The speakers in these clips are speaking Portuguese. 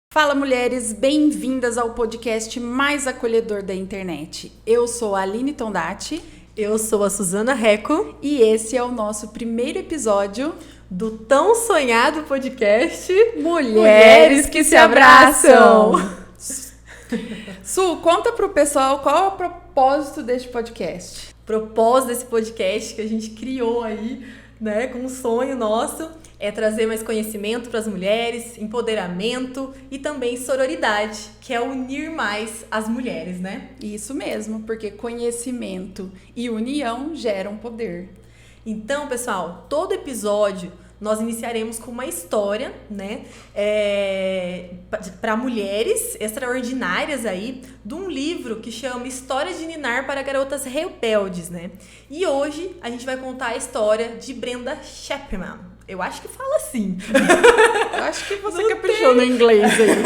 Fala, mulheres, bem-vindas ao podcast mais acolhedor da internet. Eu sou a Aline Tondati. Eu sou a Suzana Reco. E esse é o nosso primeiro episódio do tão sonhado podcast Mulheres que se abraçam. Su, conta pro pessoal qual é o propósito deste podcast. O propósito desse podcast que a gente criou aí, né, com um sonho nosso, é trazer mais conhecimento para as mulheres, empoderamento e também sororidade, que é unir mais as mulheres, né? Isso mesmo, porque conhecimento e união geram poder. Então, pessoal, todo episódio nós iniciaremos com uma história, né, para mulheres extraordinárias aí, de um livro que chama Histórias de Ninar para Garotas Rebeldes, né? E hoje a gente vai contar a história de Brenda Chapman. Eu acho que fala assim. Eu acho que você caprichou no inglês aí.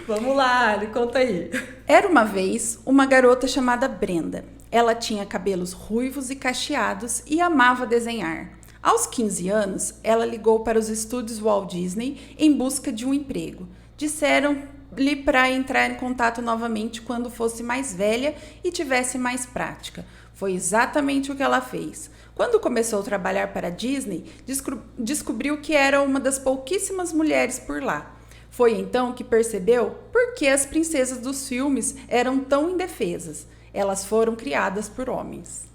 Vamos lá, conta aí. Era uma vez uma garota chamada Brenda. Ela tinha cabelos ruivos e cacheados e amava desenhar. Aos 15 anos, ela ligou para os estúdios Walt Disney em busca de um emprego. Disseram-lhe para entrar em contato novamente quando fosse mais velha e tivesse mais prática. Foi exatamente o que ela fez. Quando começou a trabalhar para a Disney, descobriu que era uma das pouquíssimas mulheres por lá. Foi então que percebeu por que as princesas dos filmes eram tão indefesas. Elas foram criadas por homens.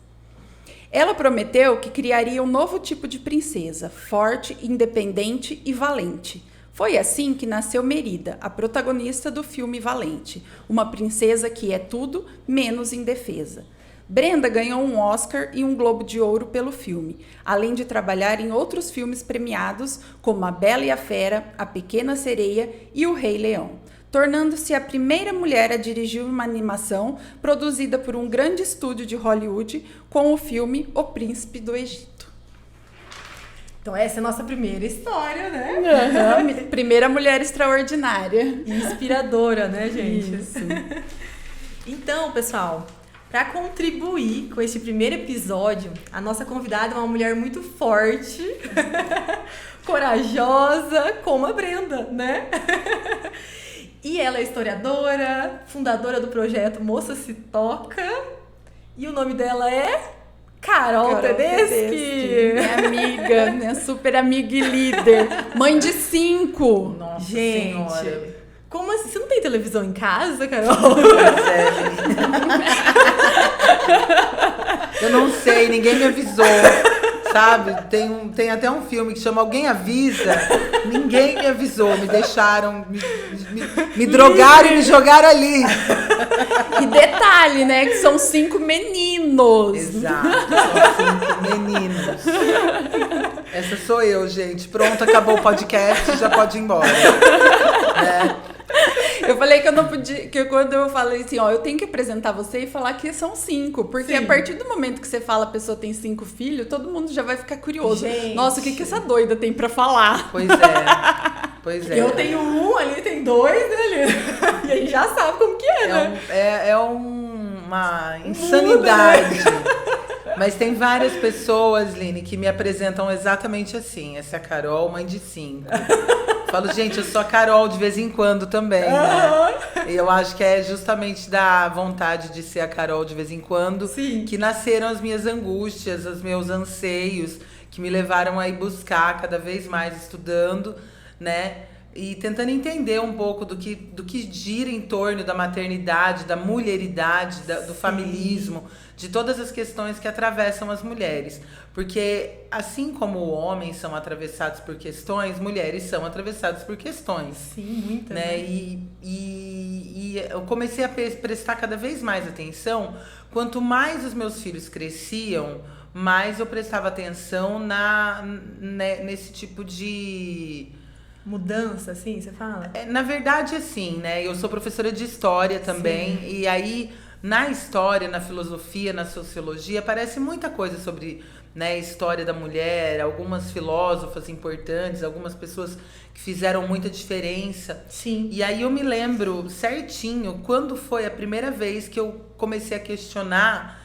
Ela prometeu que criaria um novo tipo de princesa, forte, independente e valente. Foi assim que nasceu Merida, a protagonista do filme Valente, uma princesa que é tudo menos indefesa. Brenda ganhou um Oscar e um Globo de Ouro pelo filme, além de trabalhar em outros filmes premiados, como A Bela e a Fera, A Pequena Sereia e O Rei Leão, tornando-se a primeira mulher a dirigir uma animação produzida por um grande estúdio de Hollywood com o filme O Príncipe do Egito. Então essa é a nossa primeira história, né? Uhum. Primeira mulher extraordinária. Inspiradora, né, gente? Isso. Então, pessoal, para contribuir com este primeiro episódio, a nossa convidada é uma mulher muito forte, corajosa, como a Brenda, né? E ela é historiadora, fundadora do projeto Moça Se Toca, e o nome dela é Carol Tedeschi. Minha amiga, minha super amiga e líder, mãe de 5. Nossa, gente, senhora. Como assim? Você não tem televisão em casa, Carol? Pois é, eu não sei, ninguém me avisou, sabe? Tem até um filme que chama Alguém Avisa. Ninguém me avisou, me deixaram, me drogaram e me jogaram ali. E detalhe, né? Que são 5 meninos. Exato, são 5 meninos. Essa sou eu, gente. Pronto, acabou o podcast, já pode ir embora. Eu falei que eu não podia, que quando eu falei assim, ó, eu tenho que apresentar você e falar que são 5, porque Sim. A partir do momento que você fala a pessoa tem 5 filhos, todo mundo já vai ficar curioso. Gente. Nossa, o que essa doida tem pra falar? Pois é. Eu tenho 1, ali tem 2, né, Ali? E a gente já sabe como que é, né? É uma insanidade. Mas tem várias pessoas, Line, que me apresentam exatamente assim. Essa é a Carol, mãe de 5. Falo, gente, eu sou a Carol de vez em quando também, né? E eu acho que é justamente da vontade de ser a Carol de vez em quando. Sim. Que nasceram as minhas angústias, os meus anseios, que me levaram a ir buscar cada vez mais estudando, né? E tentando entender um pouco do que gira em torno da maternidade, da mulheridade, do familismo, de todas as questões que atravessam as mulheres. Porque assim como homens são atravessados por questões, mulheres são atravessadas por questões. Sim, muitas, né? né? E eu comecei a prestar cada vez mais atenção. Quanto mais os meus filhos cresciam, mais eu prestava atenção nesse tipo de Mudança, assim, você fala? Na verdade, assim, né? Eu sou professora de história também. Sim. E aí, na história, na filosofia, na sociologia, aparece muita coisa sobre, né, a história da mulher, algumas filósofas importantes, algumas pessoas que fizeram muita diferença. Sim. E aí eu me lembro certinho quando foi a primeira vez que eu comecei a questionar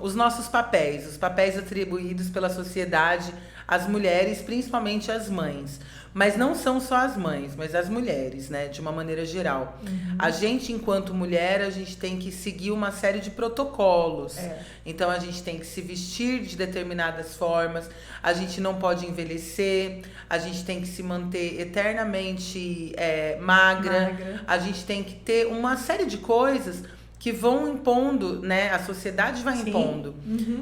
os nossos papéis, os papéis atribuídos pela sociedade às mulheres, principalmente às mães. Mas não são só as mães, mas as mulheres, né? De uma maneira geral. A gente, enquanto mulher, a gente tem que seguir uma série de protocolos. Então, a gente tem que se vestir de determinadas formas, a gente não pode envelhecer, a gente tem que se manter eternamente magra, a gente tem que ter uma série de coisas que vão impondo, né? A sociedade vai impondo.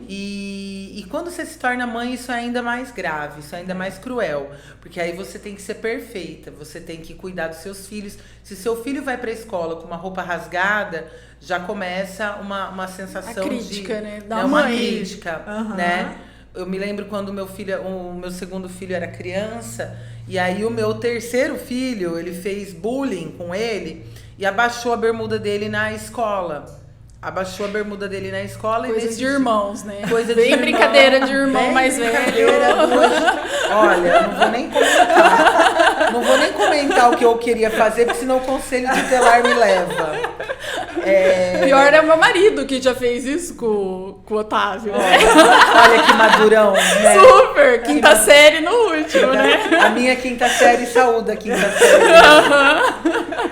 E quando você se torna mãe, isso é ainda mais grave, isso é ainda mais cruel. Porque aí você tem que ser perfeita, você tem que cuidar dos seus filhos. Se seu filho vai pra escola com uma roupa rasgada, já começa uma sensação crítica, de... né? Uma crítica, né? Eu me lembro quando o meu segundo filho era criança, e aí o meu terceiro filho, ele fez bullying com ele e abaixou a bermuda dele na escola. Coisa de irmãos, né? Coisa bem de brincadeira de irmão mais velho. Olha, não vou nem comentar. Não vou nem comentar o que eu queria fazer, porque senão o conselho tutelar me leva. Pior é o meu marido que já fez isso com o Otávio. Olha que madurão, né? Super! Quinta série no último, né? A minha quinta série saúda a quinta série.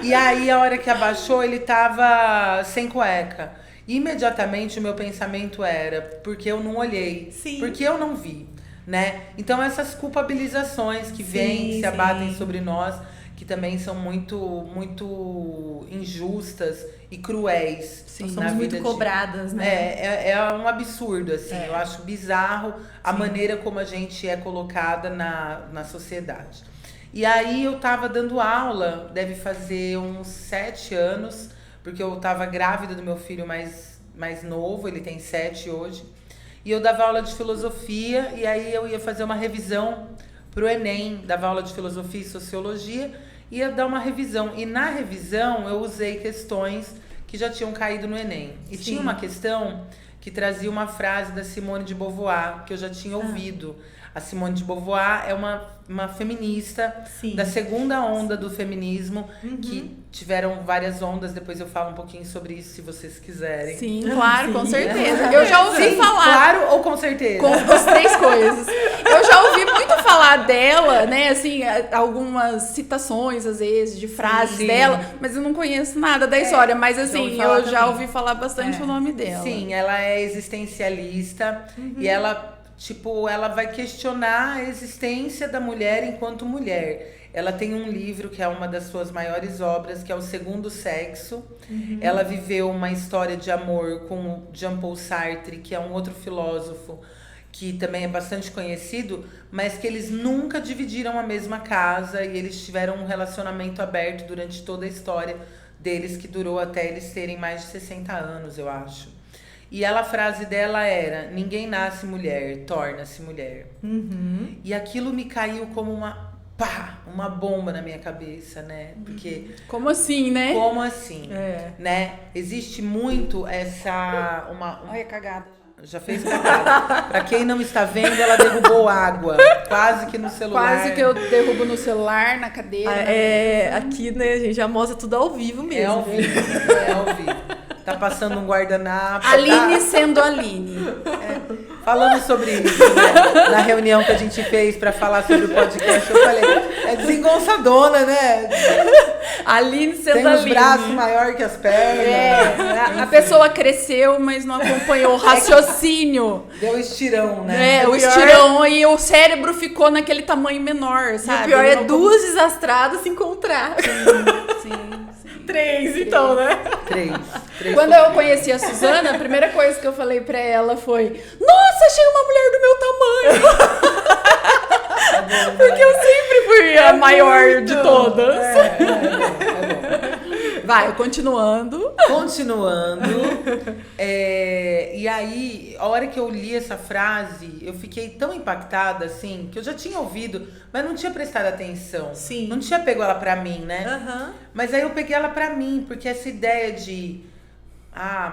E aí, a hora que abaixou, ele tava sem cueca. Imediatamente o meu pensamento era, porque eu não olhei, porque eu não vi, né? Então essas culpabilizações que vêm, se abatem sobre nós, que também são muito, muito injustas e cruéis. Somos muito cobradas, né? É um absurdo, assim. Eu acho bizarro a maneira como a gente é colocada na sociedade. E aí eu tava dando aula, deve fazer uns 7 anos, porque eu tava grávida do meu filho mais novo, ele tem 7 hoje. E eu dava aula de filosofia, e aí eu ia fazer uma revisão pro Enem, dava aula de filosofia e sociologia, ia dar uma revisão. E na revisão eu usei questões que já tinham caído no Enem. E tinha uma questão que trazia uma frase da Simone de Beauvoir, que eu já tinha ouvido. A Simone de Beauvoir é uma feminista da segunda onda do feminismo, que tiveram várias ondas. Depois eu falo um pouquinho sobre isso, se vocês quiserem. Sim, claro, com certeza. Eu já ouvi falar. Claro ou com certeza? Com as 3 coisas. Eu já ouvi muito falar dela, né? Assim, algumas citações, às vezes, de frases dela, mas eu não conheço nada da história. Mas, assim, eu já ouvi falar bastante o nome dela. Sim, ela é existencialista e ela vai questionar a existência da mulher enquanto mulher. Ela tem um livro que é uma das suas maiores obras, que é O Segundo Sexo. Ela viveu uma história de amor com Jean-Paul Sartre, que é um outro filósofo que também é bastante conhecido, mas que eles nunca dividiram a mesma casa e eles tiveram um relacionamento aberto durante toda a história deles, que durou até eles terem mais de 60 anos, eu acho. E a frase dela era: ninguém nasce mulher, torna-se mulher. E aquilo me caiu como uma bomba na minha cabeça, né? Porque... Como assim, né? Como assim? Né? Existe muito essa... Olha, cagada. Já fez cagada. Pra quem não está vendo, ela derrubou água. Quase que no celular. Quase que eu derrubo no celular, na cadeira. Aqui, né, a gente já mostra tudo ao vivo mesmo. É ao vivo, é ao vivo. Tá passando um guardanapo. Aline sendo Aline. Falando sobre isso, né? Na reunião que a gente fez pra falar sobre o podcast, eu falei, é desengonçadona, né? Aline sendo Tem Aline. os braços maiores que as pernas. A pessoa cresceu, mas não acompanhou o raciocínio. Deu estirão, né? O estirão e o cérebro ficou naquele tamanho menor, sabe? O pior é 2 desastradas se encontrar. Sim. 3, então, né? 3. Quando eu conheci a Suzana, a primeira coisa que eu falei pra ela foi: nossa, achei uma mulher do meu tamanho. Porque eu sempre fui a maior de todas. Vai, continuando. E aí, a hora que eu li essa frase, eu fiquei tão impactada, assim, que eu já tinha ouvido, mas não tinha prestado atenção. Sim. Não tinha pego ela pra mim, né? Mas aí eu peguei ela pra mim, porque essa ideia de...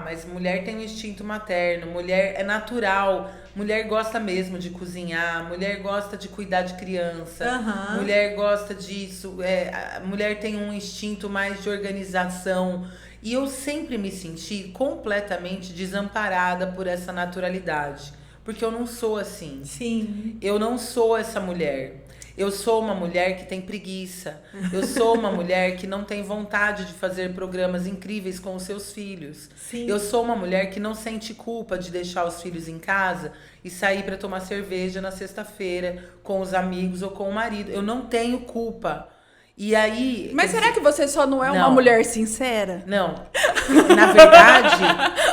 mas mulher tem um instinto materno, mulher é natural mulher gosta mesmo de cozinhar, mulher gosta de cuidar de criança, Aham. mulher gosta disso, a mulher tem um instinto mais de organização. E eu sempre me senti completamente desamparada por essa naturalidade. Porque eu não sou assim. Sim. Eu não sou essa mulher. Eu sou uma mulher que tem preguiça. Eu sou uma mulher que não tem vontade de fazer programas incríveis com os seus filhos. Sim. Eu sou uma mulher que não sente culpa de deixar os filhos em casa e sair para tomar cerveja na sexta-feira com os amigos ou com o marido. Eu não tenho culpa. E aí... Mas será que você só não é uma Não. mulher sincera? Não. Na verdade,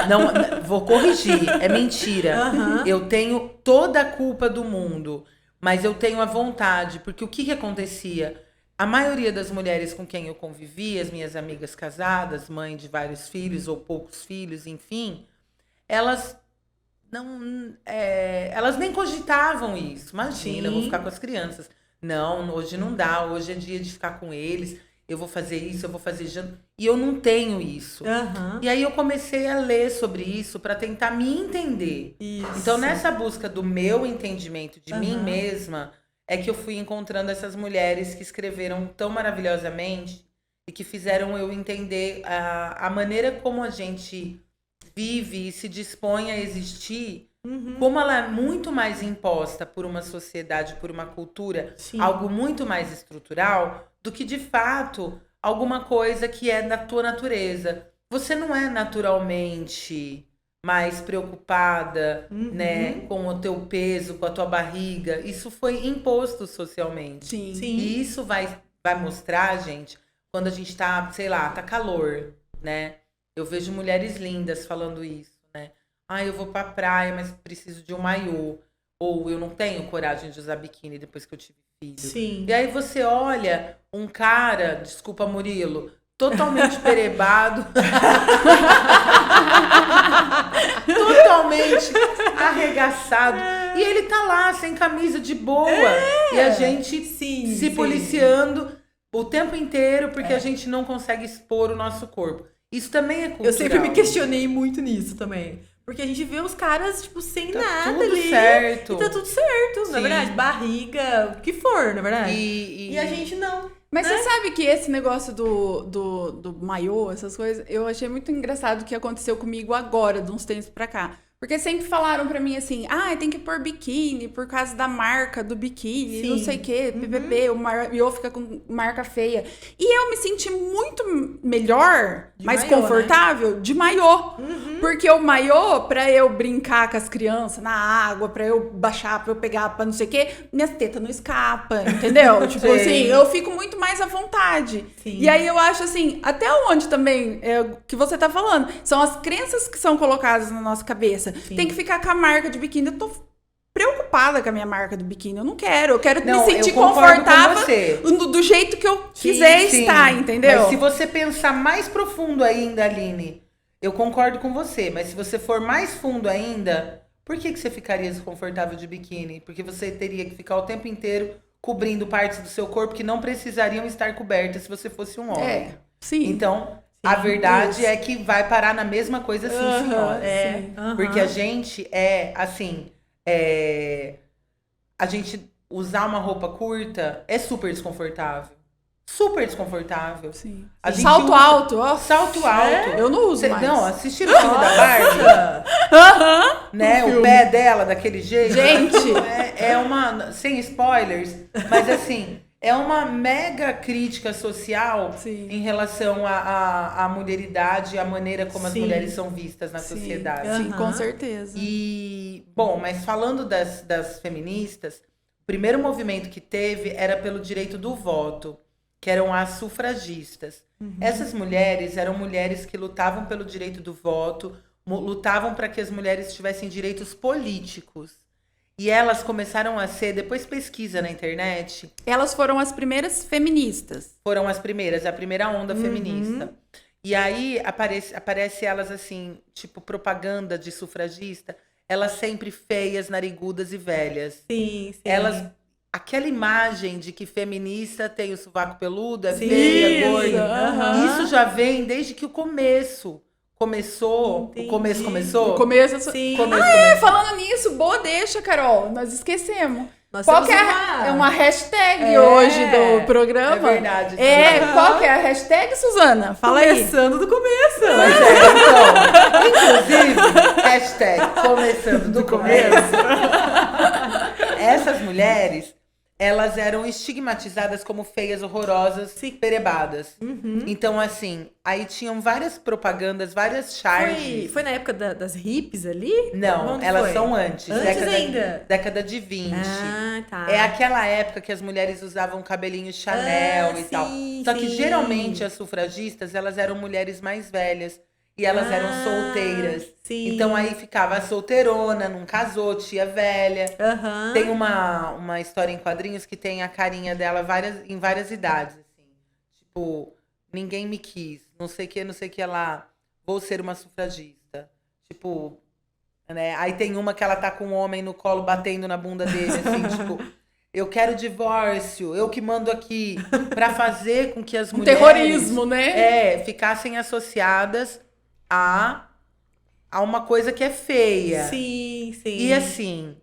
não, vou corrigir. É mentira. Aham. Eu tenho toda a culpa do mundo. Mas eu tenho a vontade. Porque o que acontecia? A maioria das mulheres com quem eu convivi, as minhas amigas casadas, mãe de vários filhos ou poucos filhos, enfim, elas não, elas nem cogitavam isso. Imagina, eu vou Sim. ficar com as crianças. Não, hoje não dá, hoje é dia de ficar com eles, eu vou fazer isso, eu vou fazer jantar. E eu não tenho isso. Aham. E aí eu comecei a ler sobre isso para tentar me entender. Isso. Então, nessa busca do meu entendimento de mim Aham. mesma, é que eu fui encontrando essas mulheres que escreveram tão maravilhosamente e que fizeram eu entender a maneira como a gente vive e se dispõe a existir, como ela é muito mais imposta por uma sociedade, por uma cultura, Sim. algo muito mais estrutural, do que de fato alguma coisa que é da tua natureza. Você não é naturalmente mais preocupada, né, com o teu peso, com a tua barriga. Isso foi imposto socialmente. Sim. Sim. E isso vai mostrar, gente, quando a gente tá, sei lá, tá calor, né? Eu vejo mulheres lindas falando isso, né? Ah, eu vou pra praia, mas preciso de um maiô. Ou eu não tenho coragem de usar biquíni depois que eu tive filho. Sim. E aí você olha um cara, desculpa, Murilo, totalmente perebado, totalmente arregaçado. E ele tá lá, sem camisa, de boa. E a gente Sim, se sim. policiando o tempo inteiro porque a gente não consegue expor o nosso corpo. Isso também é cultural. Eu sempre me questionei muito nisso também. Porque a gente vê os caras, tipo, sem Tá nada tudo ali. certo. E tá tudo certo, na Sim. verdade. Barriga, o que for, na verdade. E E a gente não. Mas você sabe que esse negócio do maiô, essas coisas, eu achei muito engraçado que aconteceu comigo agora, de uns tempos pra cá. Porque sempre falaram pra mim assim, tem que pôr biquíni por causa da marca do biquíni, Sim. não sei o quê, PPP, o maiô fica com marca feia. E eu me senti muito melhor, De mais maiô, confortável, de maiô. Porque o maiô, pra eu brincar com as crianças na água, pra eu baixar, pra eu pegar, pra não sei o quê, minhas tetas não escapam, entendeu? Tipo Sei. assim, eu fico muito mais à vontade. Sim. E aí eu acho assim, até onde também é o que você tá falando, são as crenças que são colocadas na nossa cabeça. Sim. Tem que ficar com a marca de biquíni. Eu tô preocupada com a minha marca do biquíni. Eu não quero. Eu quero Não, me sentir eu concordo com confortável você. do jeito que eu quiser Sim, estar, entendeu? Mas se você pensar mais profundo ainda, Aline, eu concordo com você, mas se você for mais fundo ainda, por que você ficaria desconfortável de biquíni? Porque você teria que ficar o tempo inteiro cobrindo partes do seu corpo que não precisariam estar cobertas se você fosse um homem. Sim. Então, a verdade é que vai parar na mesma coisa, sim, senhora. sim. Porque a gente a gente usar uma roupa curta é super desconfortável. Super desconfortável. Sim. A gente Salto usa- alto, ó. Salto alto. Eu não uso mais. Não, assistiram o filme da Barbie? Né? O pé dela daquele jeito. Gente. É uma... Sem spoilers, mas assim... É uma mega crítica social Sim. em relação à mulheridade e à maneira como as Sim. mulheres são vistas na Sim, sociedade. sim, com certeza. E, bom, mas falando das feministas, o primeiro movimento que teve era pelo direito do voto, que eram as sufragistas. Essas mulheres eram mulheres que lutavam pelo direito do voto, lutavam para que as mulheres tivessem direitos políticos. E elas começaram a ser, depois pesquisa na internet, Elas foram as primeiras feministas. foram as primeiras, a primeira onda feminista. E aí aparece elas assim, tipo propaganda de sufragista, elas sempre feias, narigudas e velhas. Sim, sim. Elas, aquela imagem de que feminista tem o sovaco peludo, é Sim, feia, gorda. aham. Isso já vem desde que o começo. começou. Entendi. O começo começou? No começo. Sim. Falando nisso, boa deixa, Carol. Nós esquecemos. Nós Qual que temos é uma hashtag hoje do programa? É verdade. Qual que é a hashtag, Suzana? Fala aí. Começando do começo. Pois é, então, inclusive, hashtag começando do começo, essas mulheres, elas eram estigmatizadas como feias, horrorosas, perebadas. Então, assim, aí tinham várias propagandas, várias charges. Foi na época das hippies ali? Não, Quando elas foi? são antes. Antes ainda? Década de 20. Ah, tá. É aquela época que as mulheres usavam cabelinho Chanel e tal. Só que geralmente as sufragistas, elas eram mulheres mais velhas. E elas eram solteiras. Sim. Então aí ficava a solteirona, não casou, tia velha. Tem uma história em quadrinhos que tem a carinha dela em várias idades. Assim. Tipo, ninguém me quis, não sei o que lá, vou ser uma sufragista. Tipo, né? Aí tem uma que ela tá com um homem no colo batendo na bunda dele, assim, tipo, eu quero divórcio, eu que mando aqui, pra fazer com que as mulheres... terrorismo, né? Ficassem associadas a uma coisa que é feia. Sim. E assim,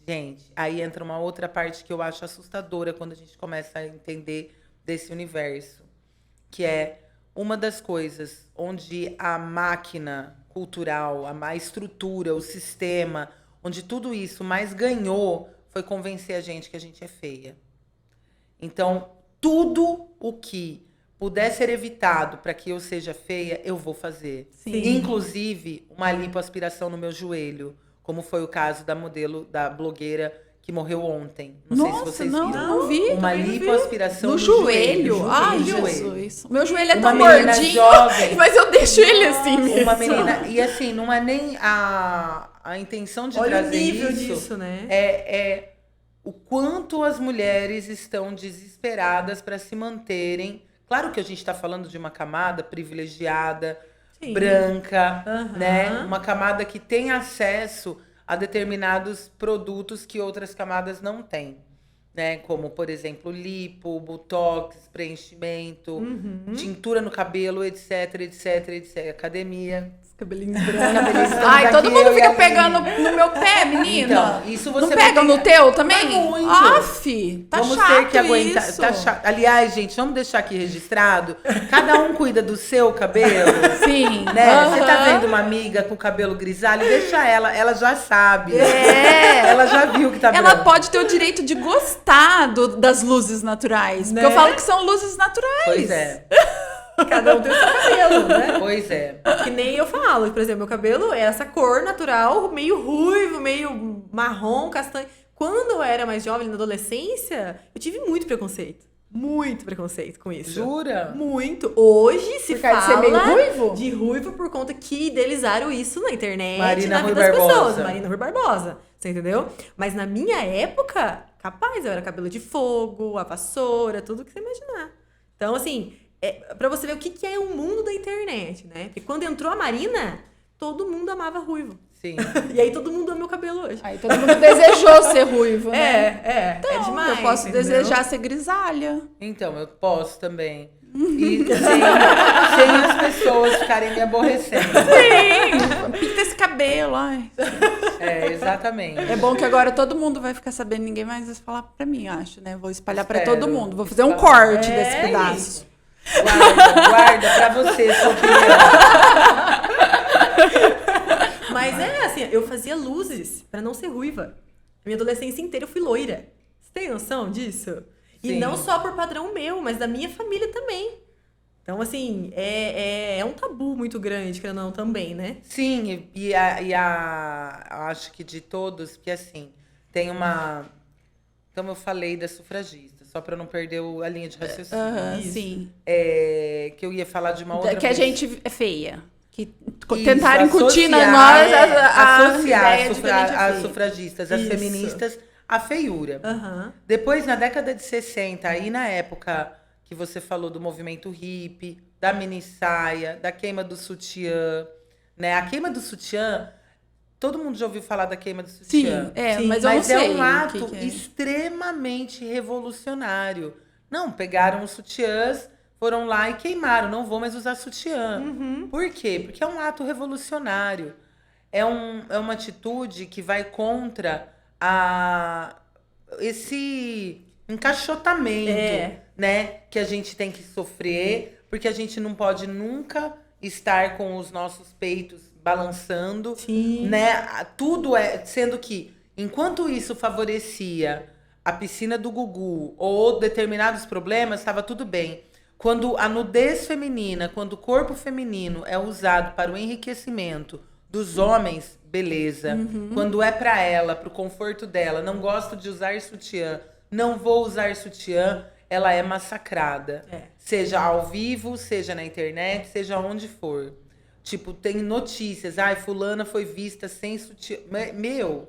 gente, aí entra uma outra parte que eu acho assustadora quando a gente começa a entender desse universo, que é uma das coisas onde a máquina cultural, a estrutura, o sistema, onde tudo isso mais ganhou foi convencer a gente que a gente é feia. Então, tudo o que puder ser evitado para que eu seja feia, eu vou fazer. Sim. Inclusive, uma lipoaspiração no meu joelho, como foi o caso da modelo, da blogueira que morreu ontem. Não sei se vocês viram. Não vi. Uma lipoaspiração no joelho. Ai, joelho. Jesus. Meu joelho é Uma tão menina gordinho. jovem. Mas eu deixo ele assim mesmo. Uma menina... E assim, não é nem a intenção de Olha trazer o nível isso. disso, né? É o quanto as mulheres estão desesperadas para se manterem. Claro que a gente está falando de uma camada privilegiada, Sim. branca, né? Uma camada que tem acesso a determinados produtos que outras camadas não têm. Né? Como, por exemplo, lipo, botox, preenchimento, tintura no cabelo, etc. Academia. Cabelinho branco. Ai, todo mundo fica pegando no meu pé, menina. Então, isso você não pega no teu também? Muito. Aff, tá vamos chato ter que aguentar. isso. Tá chato. Aliás, gente, vamos deixar aqui registrado. Cada um cuida do seu cabelo. Sim. Né? Você tá vendo uma amiga com cabelo grisalho? Deixa ela já sabe. Ela já viu que tá branco. Ela pode ter o direito de gostar das luzes naturais. Né? Porque eu falo que são luzes naturais. Pois é. Cada um tem o seu cabelo, né? Pois é. Que nem eu falo. Por exemplo, meu cabelo é essa cor natural, meio ruivo, meio marrom, castanho. Quando eu era mais jovem, na adolescência, eu tive muito preconceito. Muito preconceito com isso. Jura? Muito. Hoje se Por causa de fala ser meio ruivo? de ruivo por conta que idealizaram isso na internet, Marina na Rui vida das Barbosa. pessoas. Marina Rui Barbosa. Você entendeu? Mas na minha época, capaz, eu era cabelo de fogo, a vassoura, tudo que você imaginar. Então, assim, pra você ver o que é o mundo da internet, né? Porque quando entrou a Marina, todo mundo amava ruivo. Sim. E aí todo mundo ama meu cabelo hoje. Aí todo mundo desejou ser ruivo, né? É Então, demais. eu posso entendeu? desejar ser grisalha. Então, eu posso também. E sem as pessoas ficarem me aborrecendo. Sim, pinta esse cabelo, ai. Exatamente. É bom que agora todo mundo vai ficar sabendo, ninguém mais vai falar pra mim, acho, né? Vou espalhar pra Espero. todo mundo. Vou fazer um corte desse pedaço. isso. Guarda pra você, Sofia. Mas assim, eu fazia luzes pra não ser ruiva. A minha adolescência inteira eu fui loira. Você tem noção disso? E Sim. não só por padrão meu, mas da minha família também. Então, assim, é um tabu muito grande, querendo ou não, também, né? Sim, acho que de todos, que assim, tem uma... Como eu falei das sufragistas, só para não perder a linha de raciocínio. Isso. Sim. Que eu ia falar de uma outra Que a pessoa. gente é feia. Que Isso, tentaram incutir associar, nós associar ideia de que a gente é as feia. sufragistas, as Isso. feministas, à feiura. Aham. Depois, na década de 60, aí na época que você falou do movimento hippie, da mini saia, da queima do sutiã, né? A queima do sutiã, todo mundo já ouviu falar da queima do sutiã. Sim, Sim, mas eu não Mas sei. é um o ato que é. extremamente revolucionário. Não, pegaram os sutiãs, foram lá e queimaram. Não vou mais usar sutiã. Por quê? Porque é um ato revolucionário. É uma atitude que vai contra esse encaixotamento, né? Que a gente tem que sofrer, porque a gente não pode nunca estar com os nossos peitos balançando, né? Tudo sendo que, enquanto isso favorecia a piscina do Gugu ou determinados problemas, estava tudo bem. Quando a nudez feminina, quando o corpo feminino é usado para o enriquecimento dos homens, beleza. Quando é para ela, para o conforto dela, não gosto de usar sutiã, não vou usar sutiã, ela é massacrada. Seja ao vivo, seja na internet, seja onde for. Tipo, tem notícias. Fulana foi vista sem sutiã. Meu.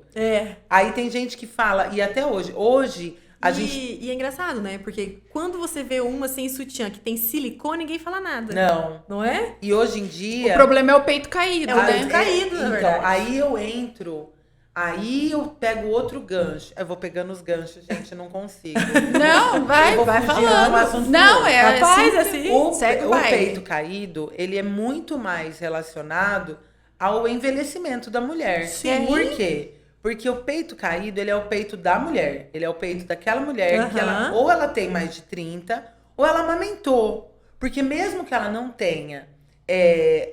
Aí tem gente que fala, e até hoje. Hoje, E é engraçado, né? Porque quando você vê uma sem sutiã que tem silicone, ninguém fala nada. Não. Não é? E hoje em dia... O problema é o peito caído, É o né? peito caído, na verdade. Então, aí eu entro... Aí eu pego outro gancho. Eu vou pegando os ganchos, gente, eu não consigo. Não, vai Eu vou fugindo de um falando. assunto pro Não, outro. é Rapaz, assim. assim, Segue o O baile. peito caído, ele é muito mais relacionado ao envelhecimento da mulher. Sim. Por quê? Porque o peito caído, ele é o peito da mulher. Ele é o peito daquela mulher que ou ela tem mais de 30, ou ela amamentou. Porque mesmo que ela não tenha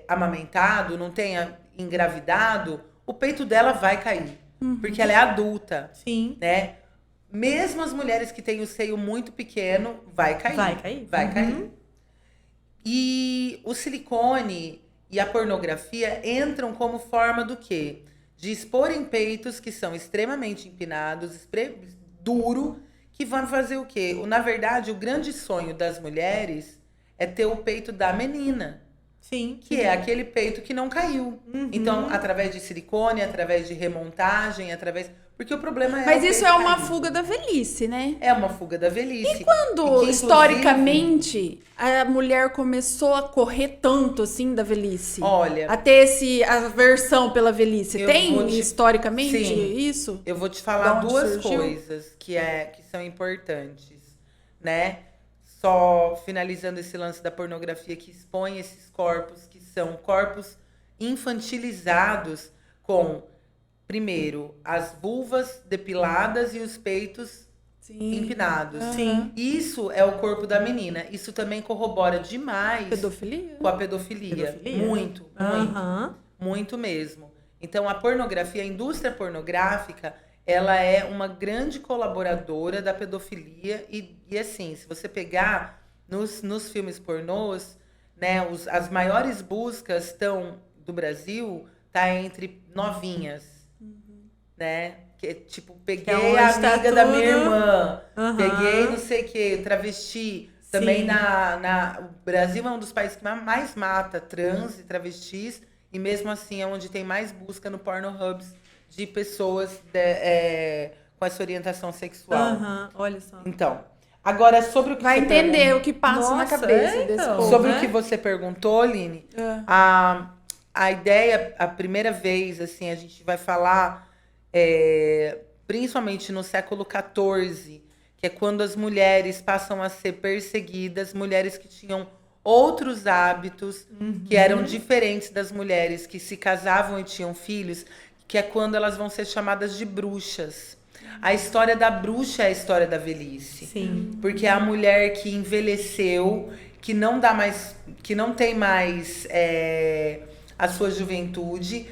amamentado, não tenha engravidado, o peito dela vai cair. Porque ela é adulta. Sim. Né? Mesmo as mulheres que têm o seio muito pequeno, vai cair. Vai cair. Vai cair. E o silicone e a pornografia entram como forma do quê? De exporem peitos que são extremamente empinados, duro, que vão fazer o quê? Na verdade, o grande sonho das mulheres é ter o peito da menina. Sim. Que é aquele peito que não caiu. Então, através de silicone, através de remontagem, porque o problema é... Mas o isso peito é uma caído. fuga da velhice, né? É uma fuga da velhice. Quando, E que, historicamente, a mulher começou a correr tanto, assim, da velhice? Olha... A ter aversão pela velhice. Eu Tem, vou te- historicamente, Sim. isso? Eu vou te Da falar onde duas surgiu? coisas que são importantes, né? Só finalizando esse lance da pornografia que expõe esses corpos, que são corpos infantilizados com, primeiro, as vulvas depiladas e os peitos empinados. Sim. Isso é o corpo da menina. Isso também corrobora demais Pedofilia? com a pedofilia. Pedofilia? Muito. Muito mesmo. Então, a pornografia, a indústria pornográfica, ela é uma grande colaboradora da pedofilia. E assim, se você pegar nos filmes pornôs, né, as maiores buscas do Brasil tá entre novinhas, né? Que tipo, peguei onde a tá amiga da minha tudo. irmã, Aham. peguei não sei o que, travesti. Também Sim. o Brasil é um dos países que mais mata trans e travestis, e mesmo assim é onde tem mais busca no Pornhubs de pessoas com essa orientação sexual. Olha só. Então, agora sobre o que Vai você entender perguntou- o que passa na Nossa, cabeça é, desse então. povo, sobre né? o que você perguntou, Aline, É. a ideia, a primeira vez, assim, a gente vai falar principalmente no século XIV, que é quando as mulheres passam a ser perseguidas, mulheres que tinham outros hábitos, que eram diferentes das mulheres que se casavam e tinham filhos, que é quando elas vão ser chamadas de bruxas. A história da bruxa é a história da velhice. Sim. Porque é a mulher que envelheceu, que não tem mais a sua juventude.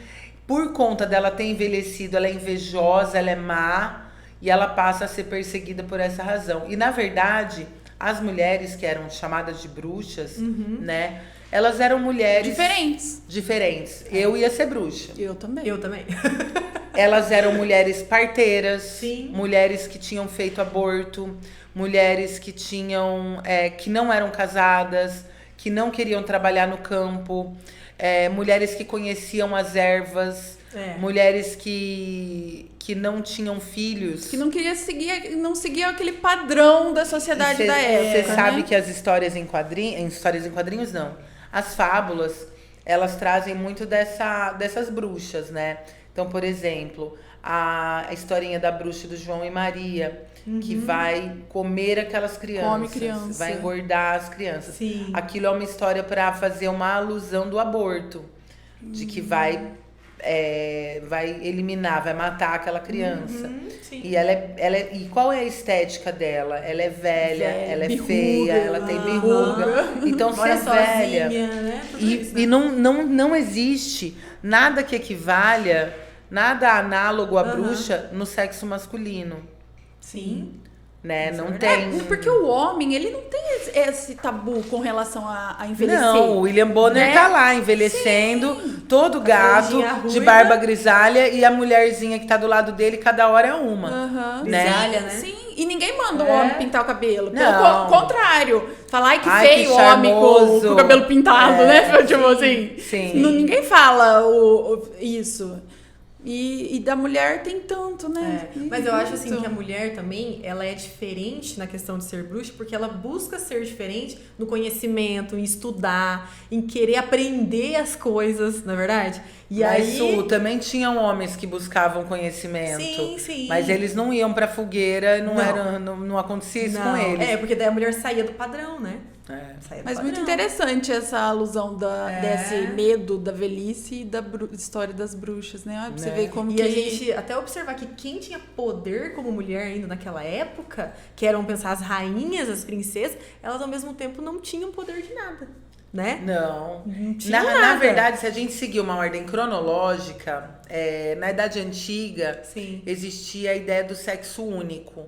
Por conta dela ter envelhecido, ela é invejosa, ela é má, e ela passa a ser perseguida por essa razão. E, na verdade, as mulheres que eram chamadas de bruxas, né? Elas eram mulheres... Diferentes. Eu ia ser bruxa. Eu também. Eu também. Elas eram mulheres parteiras, Sim. mulheres que tinham feito aborto, mulheres que tinham que não eram casadas, que não queriam trabalhar no campo, mulheres que conheciam as ervas, mulheres que não tinham filhos. Que não seguia aquele padrão da sociedade da época, Você sabe né? que as histórias em quadrinhos não. As fábulas, elas trazem muito dessas bruxas, né? Então, por exemplo, a historinha da bruxa do João e Maria, que vai comer aquelas crianças, Come criança. vai engordar as crianças. Sim. Aquilo é uma história para fazer uma alusão do aborto, de que vai eliminar, vai matar aquela criança. Sim. E e qual é a estética dela? Ela é velha, ela é birruga, feia, ela tem birruga. Então, ser Mora velha. sozinha, né? Tudo isso, né? E não existe nada que equivalha, nada análogo à bruxa no sexo masculino. Sim. Né? Isso é Não verdade. tem. Porque o homem, ele não tem esse tabu com relação a envelhecer. Não, o William Bonner né? tá lá envelhecendo, todo gato, franjinha ruiva. de barba grisalha, e a mulherzinha que tá do lado dele, cada hora é uma. Aham. Né? Grisalha, né? Sim, e ninguém manda o É. homem pintar o cabelo. Pelo Não. contrário. Falar, ai, que Ai, feio que o homem com charmoso. o cabelo pintado, É. né? Tipo assim. Sim. Ninguém fala isso. E da mulher tem tanto, né? Mas eu acho assim Muito. que a mulher também, ela é diferente na questão de ser bruxa, porque ela busca ser diferente no conhecimento, em estudar, em querer aprender as coisas, na verdade? E Mas, aí... Su, também tinham homens que buscavam conhecimento. Sim, sim. Mas eles não iam pra fogueira, Não. não acontecia isso Não, com eles. porque daí a mulher saía do padrão, né? É. Saía do Mas padrão. muito interessante essa alusão É. desse medo da velhice e da história das bruxas, né? Olha pra você Né? ver como E que... a gente até observar que quem tinha poder como mulher ainda naquela época, que eram pensar as rainhas, as princesas, elas ao mesmo tempo não tinham poder de nada, né? Não. Não tinha Na nada. verdade, se a gente seguir uma ordem cronológica, na Idade Antiga, Sim. existia a ideia do sexo único.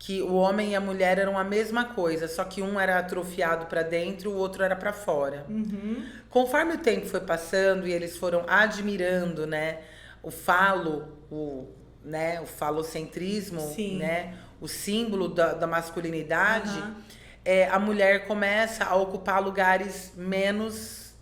Que o homem e a mulher eram a mesma coisa, só que um era atrofiado pra dentro, o outro era pra fora. Uhum. Conforme o tempo foi passando e eles foram admirando, né, o falocentrismo, Sim. né, o símbolo da masculinidade, Aham. a mulher começa a ocupar lugares menos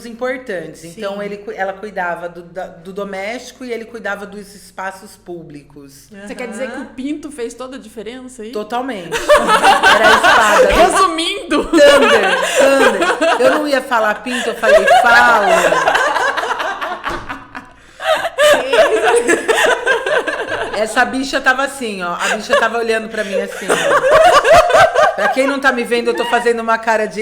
importantes. Então Sim. ela cuidava do doméstico e ele cuidava dos espaços públicos. Você quer dizer que o pinto fez toda a diferença aí? Totalmente. Era a espada. Resumindo, Thunder. Eu não ia falar pinto, eu falei falo. Essa bicha tava assim, ó. A bicha tava olhando pra mim assim, ó. Pra quem não tá me vendo, eu tô fazendo uma cara de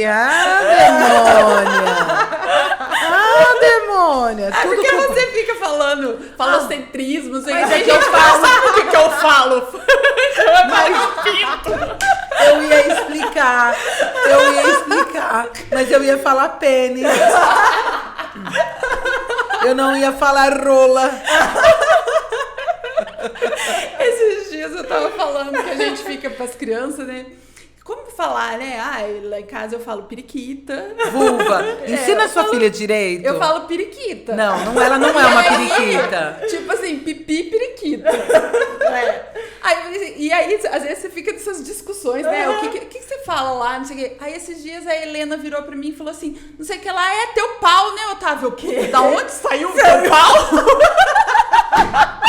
demônia. Tudo porque culpa- você fica falando falocentrismo, não sei o que, aí eu falo, o que eu falo? Mas pinto. Eu ia explicar, mas eu ia falar pênis. Eu não ia falar rola. Esses dias eu tava falando que a gente fica pras crianças, né? Como falar, né? Lá em casa eu falo periquita. Vulva. Ensina eu sua falo- filha direito. Eu falo periquita. Não, ela não é uma E aí, periquita. Tipo assim, pipi periquita. E aí, às vezes você fica nessas discussões, né? O que você fala lá, não sei o quê. Aí esses dias a Helena virou pra mim e falou assim, não sei o que lá, é teu pau, né, Otávio? O quê? Da onde saiu o teu pau?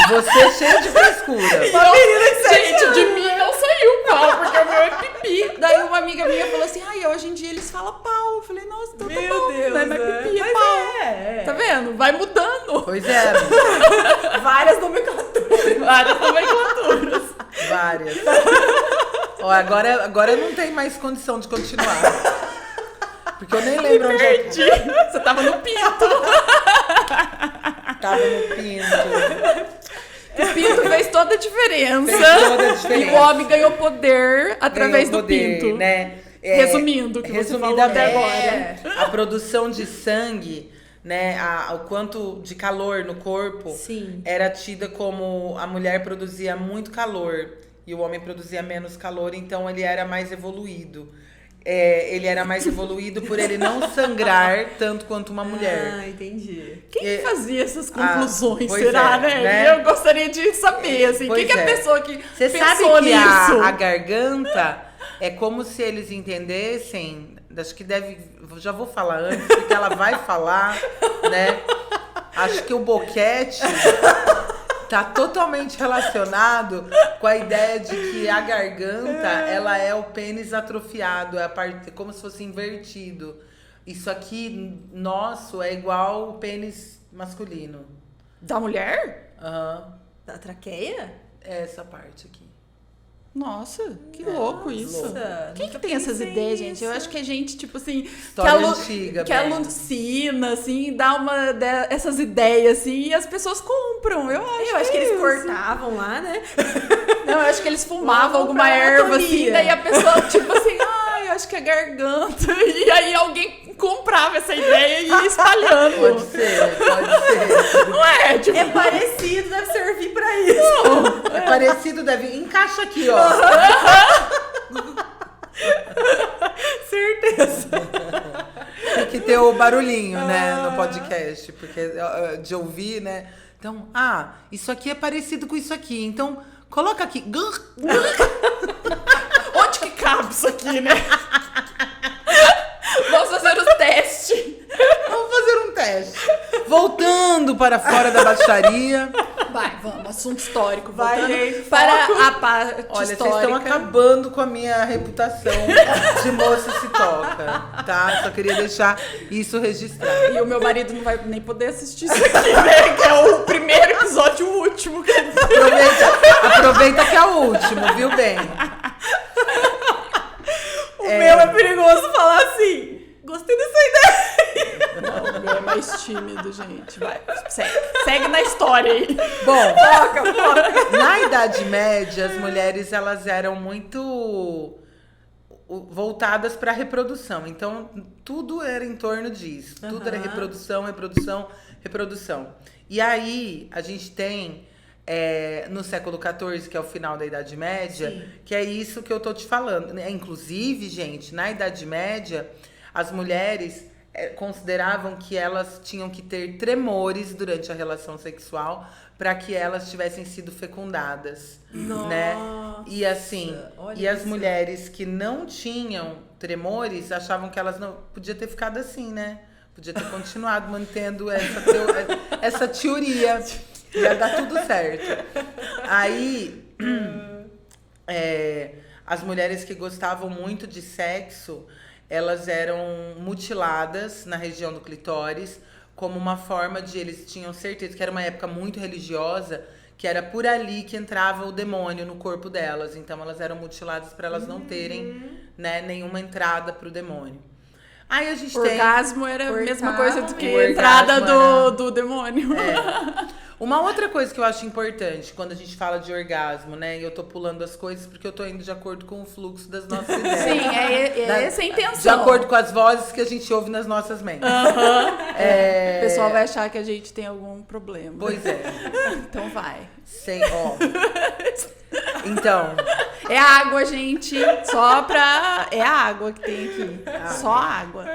Você é cheia de frescura. Gente, de mim não saiu o pau, porque o meu é pipi. Daí uma amiga minha falou assim, hoje em dia eles falam pau. Eu falei, nossa, então tá Meu bom. Deus, Daí, mas pipi é Mas pau. Tá vendo? Vai mudando. Pois é, Várias nomenclaturas. Várias nomenclaturas. várias. Ó, agora não tem mais condição de continuar. Porque eu nem lembro onde eu Perdi. Você tava no pinto. tava no pinto. O pinto fez toda a diferença. Fez toda a diferença. E o homem ganhou poder através Ganhou do poder, pinto. né? Resumindo o que você falou até resumidamente, agora. a produção de sangue, né? O quanto de calor no corpo Sim. era tida como a mulher produzia muito calor e o homem produzia menos calor, então ele era mais evoluído. Ele era mais evoluído por ele não sangrar tanto quanto uma mulher. Ah, entendi. Quem que fazia essas conclusões, pois será, é, né? né? Eu gostaria de saber, assim, Pois quem que é a é. pessoa que Você sabe pensou que nisso? a garganta é como se eles entendessem. Acho que já vou falar antes, porque ela vai falar, né? Acho que o boquete tá totalmente relacionado com a ideia de que a garganta, ela é o pênis atrofiado, é a parte, como se fosse invertido. Isso aqui, nosso, é igual o pênis masculino. Da mulher? Aham. Da traqueia? É essa parte aqui. Nossa, que louco isso. Nossa, Quem que nunca tem essas pensei ideias, gente? nisso. Eu acho que é gente, tipo assim, História antiga, que bem. alucina, assim, dá essas ideias, assim, e as pessoas compram. Eu acho que eles isso. cortavam lá, né? Não, eu acho que eles fumavam Vamos alguma pra erva, anatomia. assim, daí a pessoa, tipo assim, ai, eu acho que é garganta. E aí alguém comprava essa ideia e ia espalhando. Pode ser, pode ser. Não é? Tipo, É parecido, deve servir pra isso. É parecido, deve. Encaixa aqui, ó. Certeza. Tem que ter o barulhinho, né, no podcast, porque de ouvir, né? Então, isso aqui é parecido com isso aqui. Então, coloca aqui. onde que cabe isso aqui, né? Vamos fazer os testes. Vamos fazer um teste. Voltando para fora da baixaria. Vai, vamos, assunto histórico. Vai, Voltando gente, para foco. a parte Olha, histórica. vocês estão acabando com a minha reputação de moça se toca, tá? Só queria deixar isso registrado. E o meu marido não vai nem poder assistir isso aqui, né? Que é o primeiro episódio e o último. Aproveita que é o último, viu bem? O meu é perigoso falar assim. Gostei dessa ideia. Não, o meu é mais tímido, gente. Vai, segue na história aí. Bom, Foca. na Idade Média, as mulheres elas eram muito voltadas para a reprodução. Então, tudo era em torno disso. Tudo era reprodução, reprodução, reprodução. E aí, a gente tem no século XIV, que é o final da Idade Média, Sim. que é isso que eu tô te falando. Inclusive, gente, na Idade Média, as mulheres consideravam que elas tinham que ter tremores durante a relação sexual para que elas tivessem sido fecundadas, né? E assim, olha e as isso. mulheres que não tinham tremores achavam que elas não podia ter ficado assim, né? Podia ter continuado mantendo essa teoria. Ia dar tudo certo. Aí, as mulheres que gostavam muito de sexo, elas eram mutiladas na região do clitóris, como uma forma de... Eles tinham certeza que era uma época muito religiosa, que era por ali que entrava o demônio no corpo delas. Então, elas eram mutiladas para elas não terem, né, nenhuma entrada pro demônio. Aí a gente Orgasmo era a mesma coisa do que O a entrada orgasmo do demônio. Uma outra coisa que eu acho importante quando a gente fala de orgasmo, né? E eu tô pulando as coisas porque eu tô indo de acordo com o fluxo das nossas ideias. Sim, essa é a intenção. De acordo com as vozes que a gente ouve nas nossas mentes. O pessoal vai achar que a gente tem algum problema. Pois é. Então vai. Então, É água, gente. Só pra... É a água que tem aqui. Só água.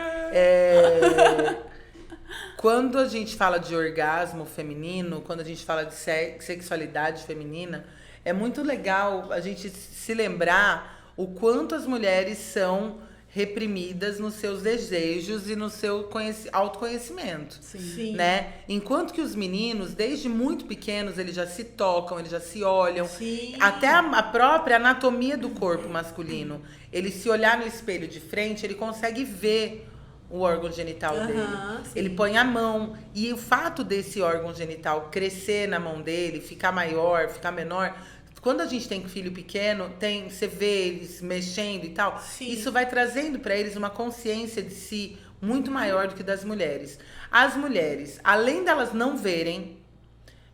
quando a gente fala de orgasmo feminino, quando a gente fala de sexualidade feminina, é muito legal a gente se lembrar o quanto as mulheres são reprimidas nos seus desejos e no seu autoconhecimento. Sim. Né? Enquanto que os meninos, desde muito pequenos, eles já se tocam, eles já se olham. Sim. Até a própria anatomia do corpo masculino. Ele se olhar no espelho de frente, ele consegue ver o órgão genital dele. Sim. Ele põe a mão. E o fato desse órgão genital crescer na mão dele, ficar maior, ficar menor... Quando a gente tem filho pequeno, você vê eles mexendo e tal. Sim. Isso vai trazendo para eles uma consciência de si muito maior do que das mulheres. As mulheres, além delas não verem,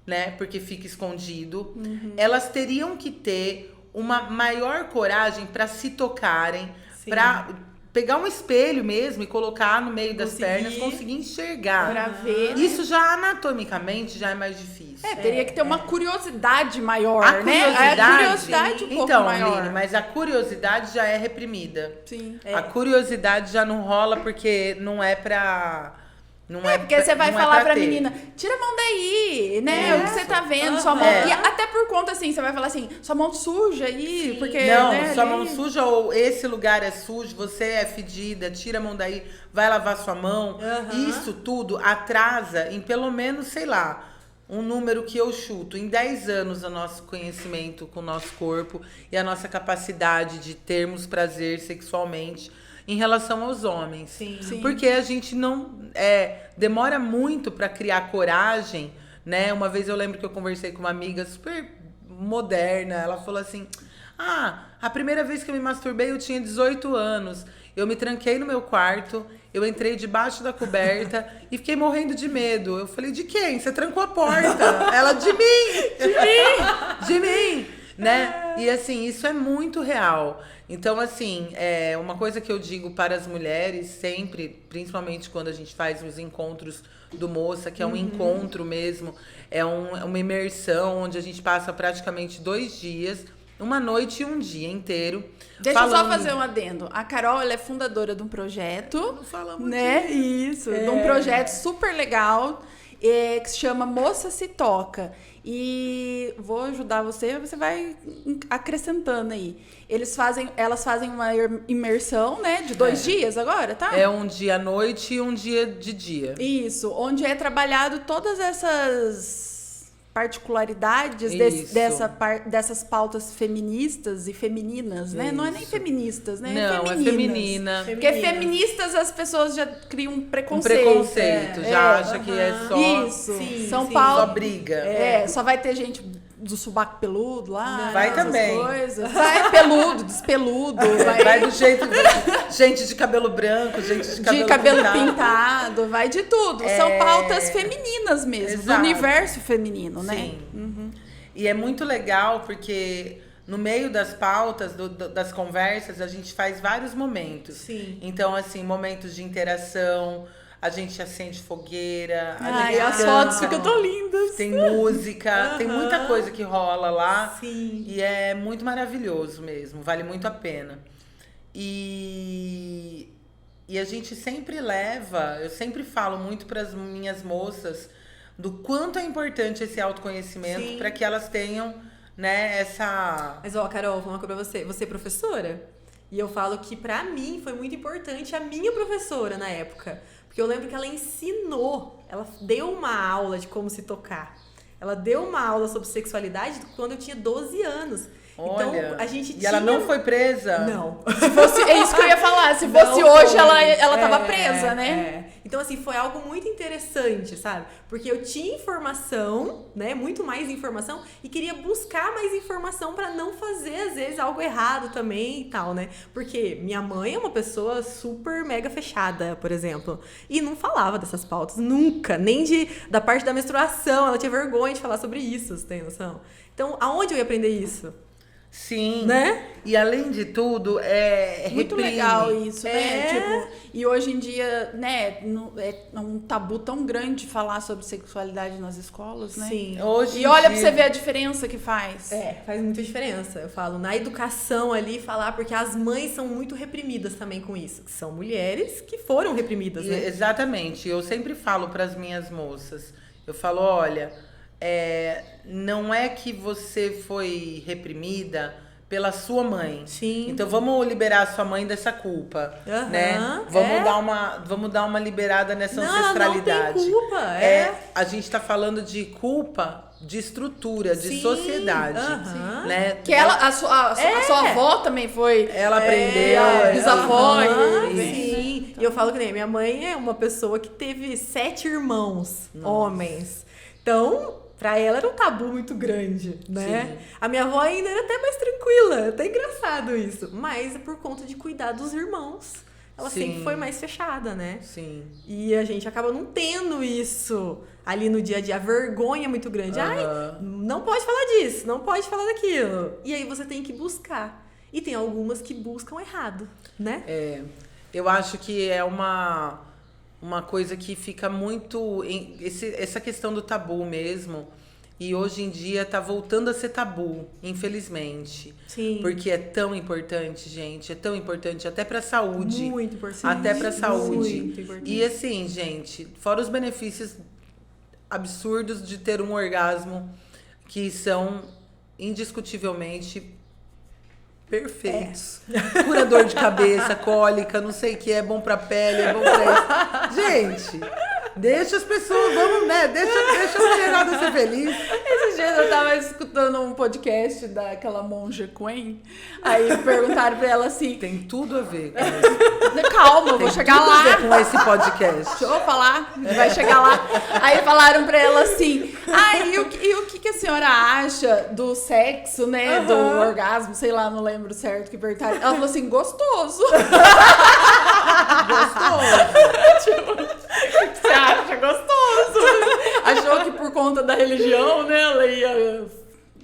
né, porque fica escondido, elas teriam que ter uma maior coragem para se tocarem, para pegar um espelho mesmo e colocar no meio das pernas, conseguir enxergar. Pra ver. Isso já anatomicamente já é mais difícil. Teria que ter uma curiosidade maior, A né? curiosidade, A curiosidade um pouco então, maior. Aline, mas a curiosidade já é reprimida. Sim. A curiosidade já não rola porque não é pra... Não Porque você vai falar pra ter. menina, tira a mão daí, né? O que você tá vendo, sua mão. E até por conta assim, você vai falar assim, sua mão suja aí, porque. Não, né, sua ali... mão suja ou esse lugar é sujo, você é fedida, tira a mão daí, vai lavar sua mão. Isso tudo atrasa em pelo menos, sei lá, um número que eu chuto, em 10 anos o nosso conhecimento com o nosso corpo e a nossa capacidade de termos prazer sexualmente. em relação aos homens. Sim. Porque a gente não demora muito para criar coragem, né? Uma vez eu lembro que eu conversei com uma amiga super moderna, ela falou assim: a primeira vez que eu me masturbei eu tinha 18 anos. Eu me tranquei no meu quarto, eu entrei debaixo da coberta e fiquei morrendo de medo. Eu falei: de quem? Você trancou a porta. Ela: de mim! De mim! Né? E assim, isso é muito real. Então, assim, uma coisa que eu digo para as mulheres sempre, principalmente quando a gente faz os encontros do Moça, que é um encontro mesmo, uma imersão onde a gente passa praticamente 2 dias, uma noite e um dia inteiro. Deixa eu só fazer um adendo. A Carol, ela é fundadora de um projeto, Não falamos né? Isso, de um projeto super legal, que se chama Moça Se Toca. E vou ajudar você vai acrescentando aí. Elas fazem uma imersão, né? De 2 dias agora, tá? É um dia à noite e um dia de dia. Isso, onde é trabalhado todas essas particularidades Isso. dessas pautas feministas e femininas, né? Não é nem Isso. feministas, né? Não, é feminina. Porque feministas as pessoas já criam um preconceito. Um preconceito, já acha que é só... Isso, Sim, São sim. Paulo... Só briga. Só vai ter gente do subaco peludo lá. Vai essas também. coisas. Vai peludo, despeludo. Vai do jeito... gente de cabelo branco, gente de cabelo pintado. pintado, vai de tudo. São pautas femininas mesmo, Exato. do universo feminino, né? Sim. E é muito legal porque no meio das pautas, das conversas, a gente faz vários momentos. Sim. Então, assim, momentos de interação, a gente acende fogueira, a Ai, gente as canta, fotos ficam tão lindas. tem música, tem muita coisa que rola lá. Sim. E é muito maravilhoso mesmo, vale muito a pena. E a gente sempre eu sempre falo muito para as minhas moças do quanto é importante esse autoconhecimento para que elas tenham, né, essa... Mas, Carol, vou falar uma coisa pra você. Você é professora? E eu falo que, pra mim, foi muito importante a minha professora na época. Porque eu lembro que ela ensinou, ela deu uma aula de como se tocar. Ela deu uma aula sobre sexualidade quando eu tinha 12 anos. Olha, então, a gente e ela não foi presa? Não. É isso que eu ia falar. Se fosse Não hoje, foi. ela tava presa, né? Então, assim, foi algo muito interessante, sabe? Porque eu tinha informação, né? Muito mais informação. E queria buscar mais informação pra não fazer, às vezes, algo errado também e tal, né? Porque minha mãe é uma pessoa super mega fechada, por exemplo. E não falava dessas pautas, nunca. Nem da parte da menstruação. Ela tinha vergonha de falar sobre isso, você tem noção? Então, aonde eu ia aprender isso? Sim. Né? E além de tudo, Muito reprime. legal isso, né? É. Tipo, e hoje em dia, né, é um tabu tão grande falar sobre sexualidade nas escolas, né? Sim. Hoje E olha em pra dia- você ver a diferença que faz. Faz muita diferença. Eu falo, na educação ali, falar, porque as mães são muito reprimidas também com isso. Que são mulheres que foram reprimidas, né? Exatamente. Eu sempre falo para as minhas moças. Eu falo, olha, não é que você foi reprimida pela sua mãe. Sim. Então vamos liberar a sua mãe dessa culpa, Aham, né? Vamos dar uma liberada nessa Não, ancestralidade. não tem culpa, A gente tá falando de culpa de estrutura, de Sim, sociedade, aham. né? Que a sua avó também foi. Ela aprendeu, a bisavó. Aham, e- sim. E eu falo que nem minha mãe é uma pessoa que teve 7 irmãos, homens. Então, pra ela era um tabu muito grande, né? Sim. A minha avó ainda era até mais tranquila, até engraçado isso. Mas é por conta de cuidar dos irmãos. Ela Sim. sempre foi mais fechada, né? Sim. E a gente acaba não tendo isso ali no dia a dia. A vergonha é muito grande. Ai, não pode falar disso, não pode falar daquilo. E aí você tem que buscar. E tem algumas que buscam errado, né? Eu acho que é uma coisa que fica muito... essa questão do tabu mesmo. E hoje em dia tá voltando a ser tabu, infelizmente. Sim. Porque é tão importante, gente. É tão importante até pra saúde. Muito importante. Até pra saúde. Muito importante. E assim, gente, fora os benefícios absurdos de ter um orgasmo, que são indiscutivelmente perfeitos. Cura dor de cabeça, cólica, não sei o que, é bom pra pele, é bom pra isso. Gente, deixa as pessoas, vamos, né? Deixa a mulherada ser feliz. Esse dias eu tava escutando um podcast daquela monja Quen, aí perguntaram pra ela assim... Tem tudo a ver com isso. Calma, eu vou Tem chegar tudo lá. a ver com esse podcast. Deixa eu falar, vai chegar lá. Aí falaram pra ela assim, e o que a senhora acha do sexo, né, do orgasmo, sei lá, não lembro certo que perguntaram. Ela falou assim, gostoso. Tipo, o que você acha? Gostoso. Achou que por conta da religião, né, ela ia,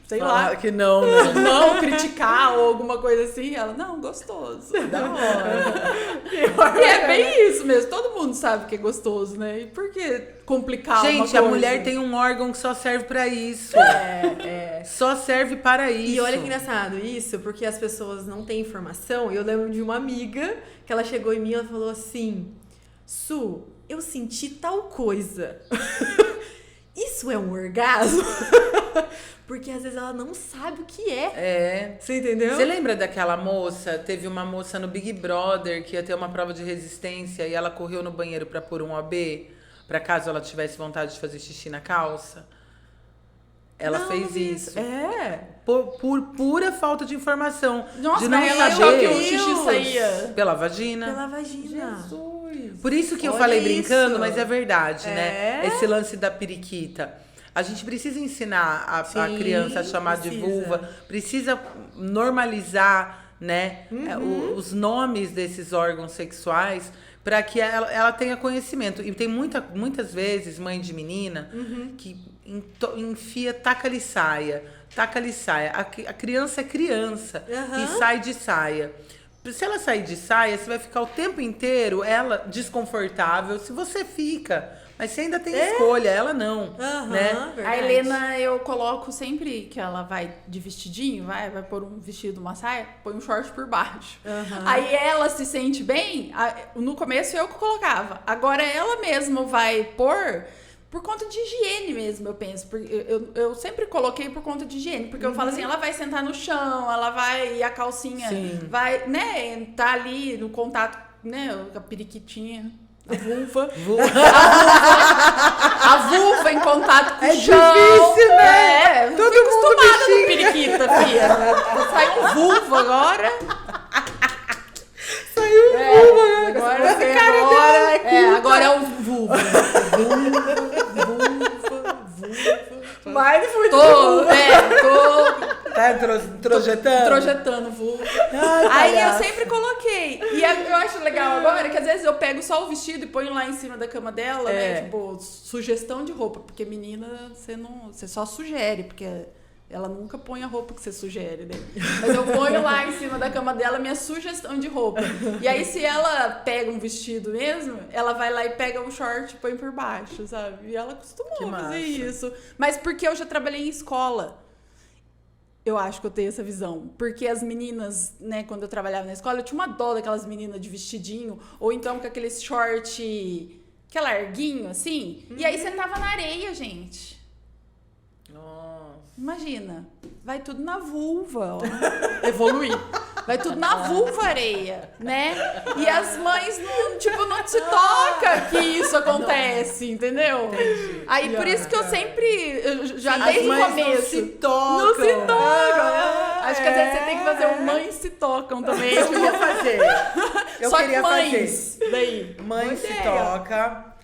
sei lá, Que não, né? não criticar ou alguma coisa assim. Ela, não, gostoso. Da hora. E é bem isso mesmo, todo mundo sabe que é gostoso, né? E por que complicar uma Gente, coisa? a mulher tem um órgão que só serve pra isso. Só serve para isso. E olha que engraçado isso, porque as pessoas não têm informação. Eu lembro de uma amiga que ela chegou em mim e ela falou assim: Su, eu senti tal coisa. Isso é um orgasmo? Porque às vezes ela não sabe o que é. É. Você entendeu? Você lembra daquela moça? Teve uma moça no Big Brother que ia ter uma prova de resistência e ela correu no banheiro pra pôr um OB, pra caso ela tivesse vontade de fazer xixi na calça. Ela Não, fez não vi isso. É. Por pura falta de informação. Nossa, de não mas ela saber achou que o xixi saía pela vagina. Pela vagina. Jesus. Por isso que eu Olha falei isso. brincando, mas é verdade, É. né? Esse lance da periquita. A gente precisa ensinar a Sim, criança a chamar de precisa. vulva, precisa normalizar, né, os nomes desses órgãos sexuais para que ela tenha conhecimento. E tem muitas vezes mãe de menina que enfia, taca-lhe saia. A criança é criança e sai de saia. Se ela sair de saia, você vai ficar o tempo inteiro ela desconfortável. Se você fica, mas você ainda tem escolha, ela não, né? Verdade. A Helena, eu coloco sempre que ela vai de vestidinho, vai pôr um vestido, uma saia, põe um short por baixo. Aí ela se sente bem, no começo eu que colocava, agora ela mesma vai pôr por conta de higiene mesmo, eu penso. Porque eu sempre coloquei por conta de higiene, porque eu falo assim, ela vai sentar no chão, ela vai, e a calcinha vai, né, tá ali no contato, né, com a periquitinha. A vulva. A vulva em contato com o chão. Difícil, né? Eu Todo fui mundo acostumada me no periquita, filha. Saiu um vulva agora. Saiu vulva Agora essa cara dela é culta. agora é o vulva. Mas foi Tô Tá introjetando? projetando vulva. Aí eu sempre coloquei. E eu acho legal agora que às vezes eu pego só o vestido e ponho lá em cima da cama dela, né? Tipo, sugestão de roupa. Porque menina, você só sugere, porque ela nunca põe a roupa que você sugere, né? Mas eu ponho lá em cima da cama dela minha sugestão de roupa. E aí, se ela pega um vestido mesmo, ela vai lá e pega um short e põe por baixo, sabe? E ela costumou Que massa. fazer isso. Mas porque eu já trabalhei em escola. Eu acho que eu tenho essa visão. Porque as meninas, né, quando eu trabalhava na escola, eu tinha uma dó daquelas meninas de vestidinho, ou então com aquele short, que é larguinho, assim. E aí sentava na areia, gente. Nossa. Imagina, vai tudo na vulva, ó. Evoluir. Vai tudo na vulva, areia, né? E as mães não se toca que isso acontece, entendeu? Entendi. Aí por isso que eu sempre, já As desde o mães começo. não se tocam. Não se tocam. Acho que às vezes você tem que fazer um mães se tocam também. Eu queria fazer. Eu Só queria que mães, fazer. daí. Mãe Boa se ideia. toca.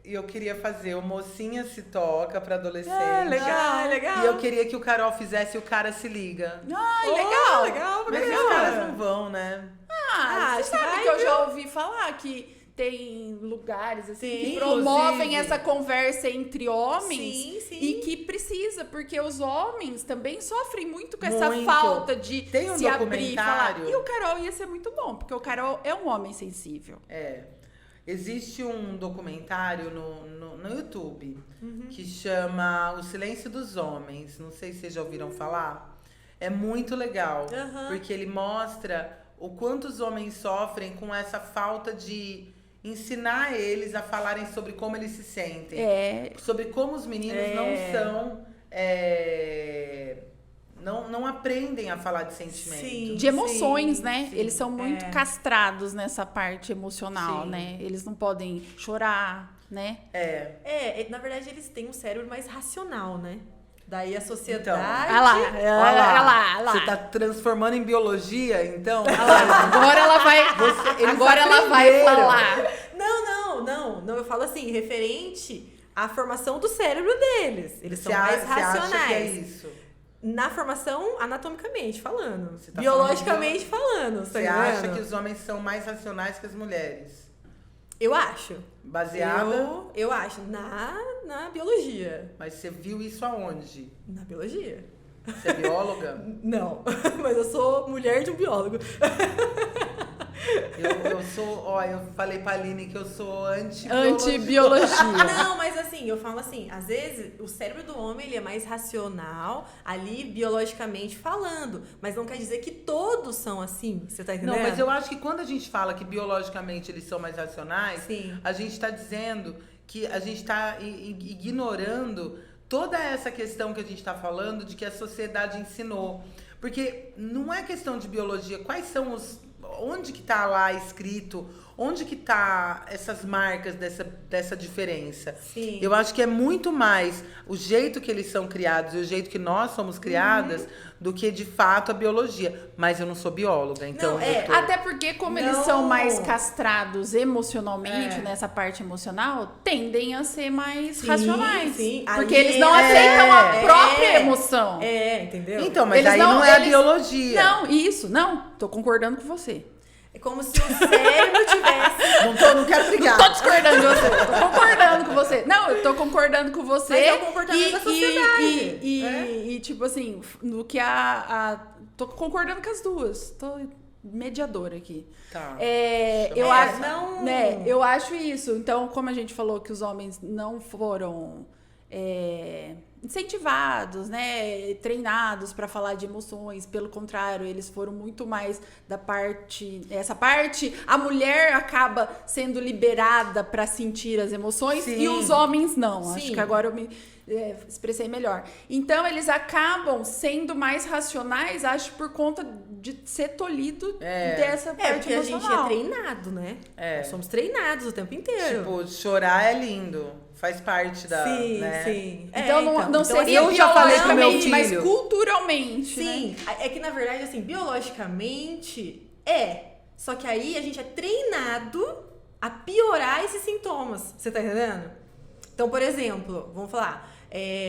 E eu queria fazer o Mocinha se toca pra adolescente. legal. E eu queria que o Carol fizesse o Cara se liga. Ai, legal. legal. Mas os caras não vão, né? Você acho que sabe vai, que eu já ouvi falar que tem lugares assim Sim, que promovem inclusive. essa conversa entre homens Sim. e que precisa, porque os homens também sofrem muito com essa Muito. falta de Tem um se abrir e falar. documentário. E o Carol ia ser muito bom, porque o Carol é um homem sensível. Existe um documentário no YouTube que chama O Silêncio dos Homens. Não sei se vocês já ouviram falar. É muito legal, porque ele mostra o quanto os homens sofrem com essa falta de ensinar eles a falarem sobre como eles se sentem. Sobre como os meninos não são... Não aprendem a falar de sentimento. Sim. De emoções, sim, né? sim. Eles são muito castrados nessa parte emocional, Sim. né? Eles não podem chorar, né? Na verdade, eles têm um cérebro mais racional, né? Daí a sociedade... Olha lá. Você tá transformando em biologia, então? Agora ela vai, falar. Não, eu falo assim, referente à formação do cérebro deles. Eles são mais racionais. Você acha que é isso? Na formação, anatomicamente falando. Você tá biologicamente falando. Você acha que os homens são mais racionais que as mulheres? Eu acho. Baseada? Eu acho. Na biologia. Mas você viu isso aonde? Na biologia. Você é bióloga? Não, mas eu sou mulher de um biólogo. Eu sou, eu falei pra Aline que eu sou anti-biologia. Não, mas assim, eu falo assim, às vezes o cérebro do homem ele é mais racional, ali biologicamente falando, mas não quer dizer que todos são assim, você tá entendendo? Não, mas eu acho que quando a gente fala que biologicamente eles são mais racionais, sim, a gente tá dizendo que a gente tá ignorando toda essa questão que a gente tá falando de que a sociedade ensinou. Porque não é questão de biologia, quais são onde que tá lá escrito, onde que tá essas marcas dessa diferença? Sim. Eu acho que é muito mais o jeito que eles são criados e o jeito que nós somos criadas do que, de fato, a biologia. Mas eu não sou bióloga, então... Não, até porque, como eles são mais castrados emocionalmente, nessa parte emocional, tendem a ser mais racionais. Sim. Porque eles não aceitam a própria emoção. Entendeu? Então, mas aí não é a biologia. Não, tô concordando com você. É como se o cérebro tivesse... Não quero brigar. Não tô discordando de você, tô concordando com você. Não, eu tô concordando com você. Mas é o comportamento da sociedade. E tipo assim, no que tô concordando com as duas. Tô mediadora aqui. Tá. Eu acho isso. Então, como a gente falou que os homens não foram... incentivados, né, treinados para falar de emoções, pelo contrário, eles foram muito mais essa parte, a mulher acaba sendo liberada para sentir as emoções. Sim. E os homens não. Sim. Acho que agora eu me expressei melhor. Então, eles acabam sendo mais racionais, acho, por conta de ser tolhido dessa parte porque emocional. A gente é treinado, né? Nós somos treinados o tempo inteiro. Tipo, chorar é lindo. Faz parte da... Sim, né? sim. Então, não seria eu já falei com meu filho. mas culturalmente, sim, né? É que, na verdade, assim, biologicamente Só que aí a gente é treinado a piorar esses sintomas. Você tá entendendo? Então, por exemplo, vamos falar...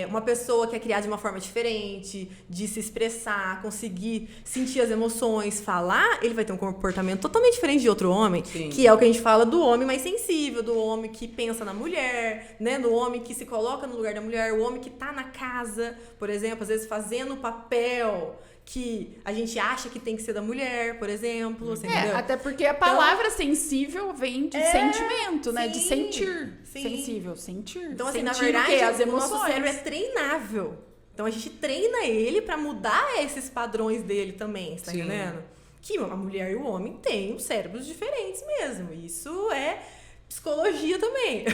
uma pessoa que é criada de uma forma diferente, de se expressar, conseguir sentir as emoções, falar, ele vai ter um comportamento totalmente diferente de outro homem. Sim. Que é o que a gente fala do homem mais sensível, do homem que pensa na mulher, né? Do homem que se coloca no lugar da mulher, o homem que tá na casa, por exemplo, às vezes fazendo o papel que a gente acha que tem que ser da mulher, por exemplo. Você entendeu? Até porque a palavra sensível vem de sentimento, né? De sentir. Sim. Sensível, sentir. Então, assim, sentir na verdade, as emoções. o nosso cérebro é treinável. Então, a gente treina ele pra mudar esses padrões dele também, você tá entendendo? Que a mulher e o homem têm cérebros diferentes mesmo. Isso é psicologia também.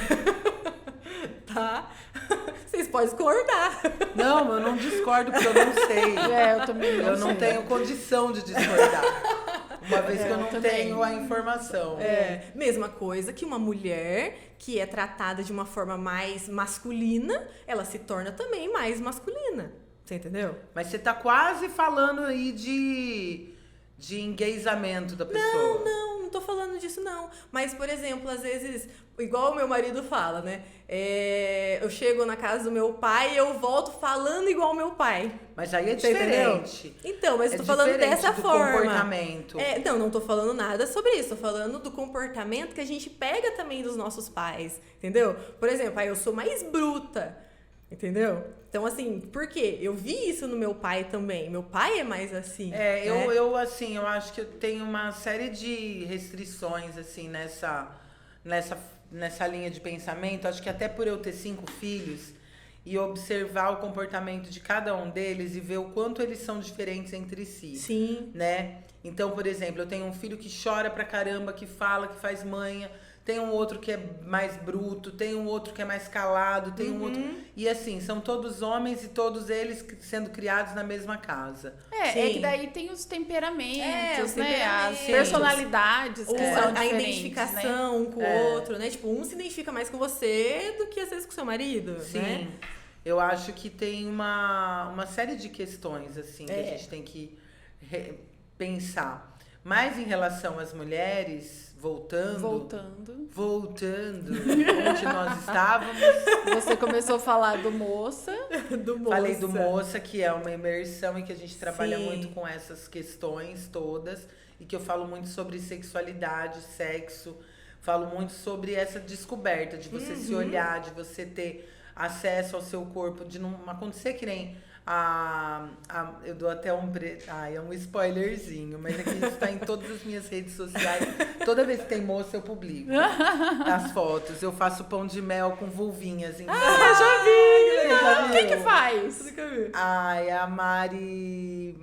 Tá? Vocês podem discordar. Não, eu não discordo porque eu não sei. Eu também não sei. Eu não tenho condição de discordar. Uma vez que eu não tenho a informação. Mesma coisa que uma mulher que é tratada de uma forma mais masculina, ela se torna também mais masculina. Você entendeu? Mas você tá quase falando aí de engueisamento da pessoa. Não tô falando disso não. Mas, por exemplo, às vezes, igual o meu marido fala, né? Eu chego na casa do meu pai e eu volto falando igual o meu pai. Mas aí é diferente. Então, mas eu tô falando dessa forma. Comportamento. Não tô falando nada sobre isso. Tô falando do comportamento que a gente pega também dos nossos pais, entendeu? Por exemplo, eu sou mais bruta, entendeu? Então, assim, por quê? Eu vi isso no meu pai também. Meu pai é mais assim. Eu acho que eu tenho uma série de restrições, assim, nessa linha de pensamento. Acho que até por eu ter 5 filhos e observar o comportamento de cada um deles e ver o quanto eles são diferentes entre si. Sim. Né? Então, por exemplo, eu tenho um filho que chora pra caramba, que fala, que faz manha. tem um outro que é mais bruto, tem um outro que é mais calado, tem um outro... E assim, são todos homens e todos eles sendo criados na mesma casa. É Sim. que daí tem os temperamentos, os né? temperamentos. As personalidades que são A diferentes, identificação um com o outro, né? Tipo, um se identifica mais com você do que às vezes com seu marido, Sim. né? Eu acho que tem uma série de questões, assim, que a gente tem que pensar. Mas em relação às mulheres, voltando onde nós estávamos. Você começou a falar do Moça. Falei do Moça, que é uma imersão e que a gente trabalha Sim. muito com essas questões todas. E que eu falo muito sobre sexualidade, sexo. Falo muito sobre essa descoberta, de você se olhar, de você ter acesso ao seu corpo, de não acontecer que nem eu dou até é um spoilerzinho, mas aqui está em todas as minhas redes sociais. Toda vez que tem moça, eu publico as fotos. Eu faço pão de mel com vulvinhas. Então. Eu já vi! Quem que faz? É a Mari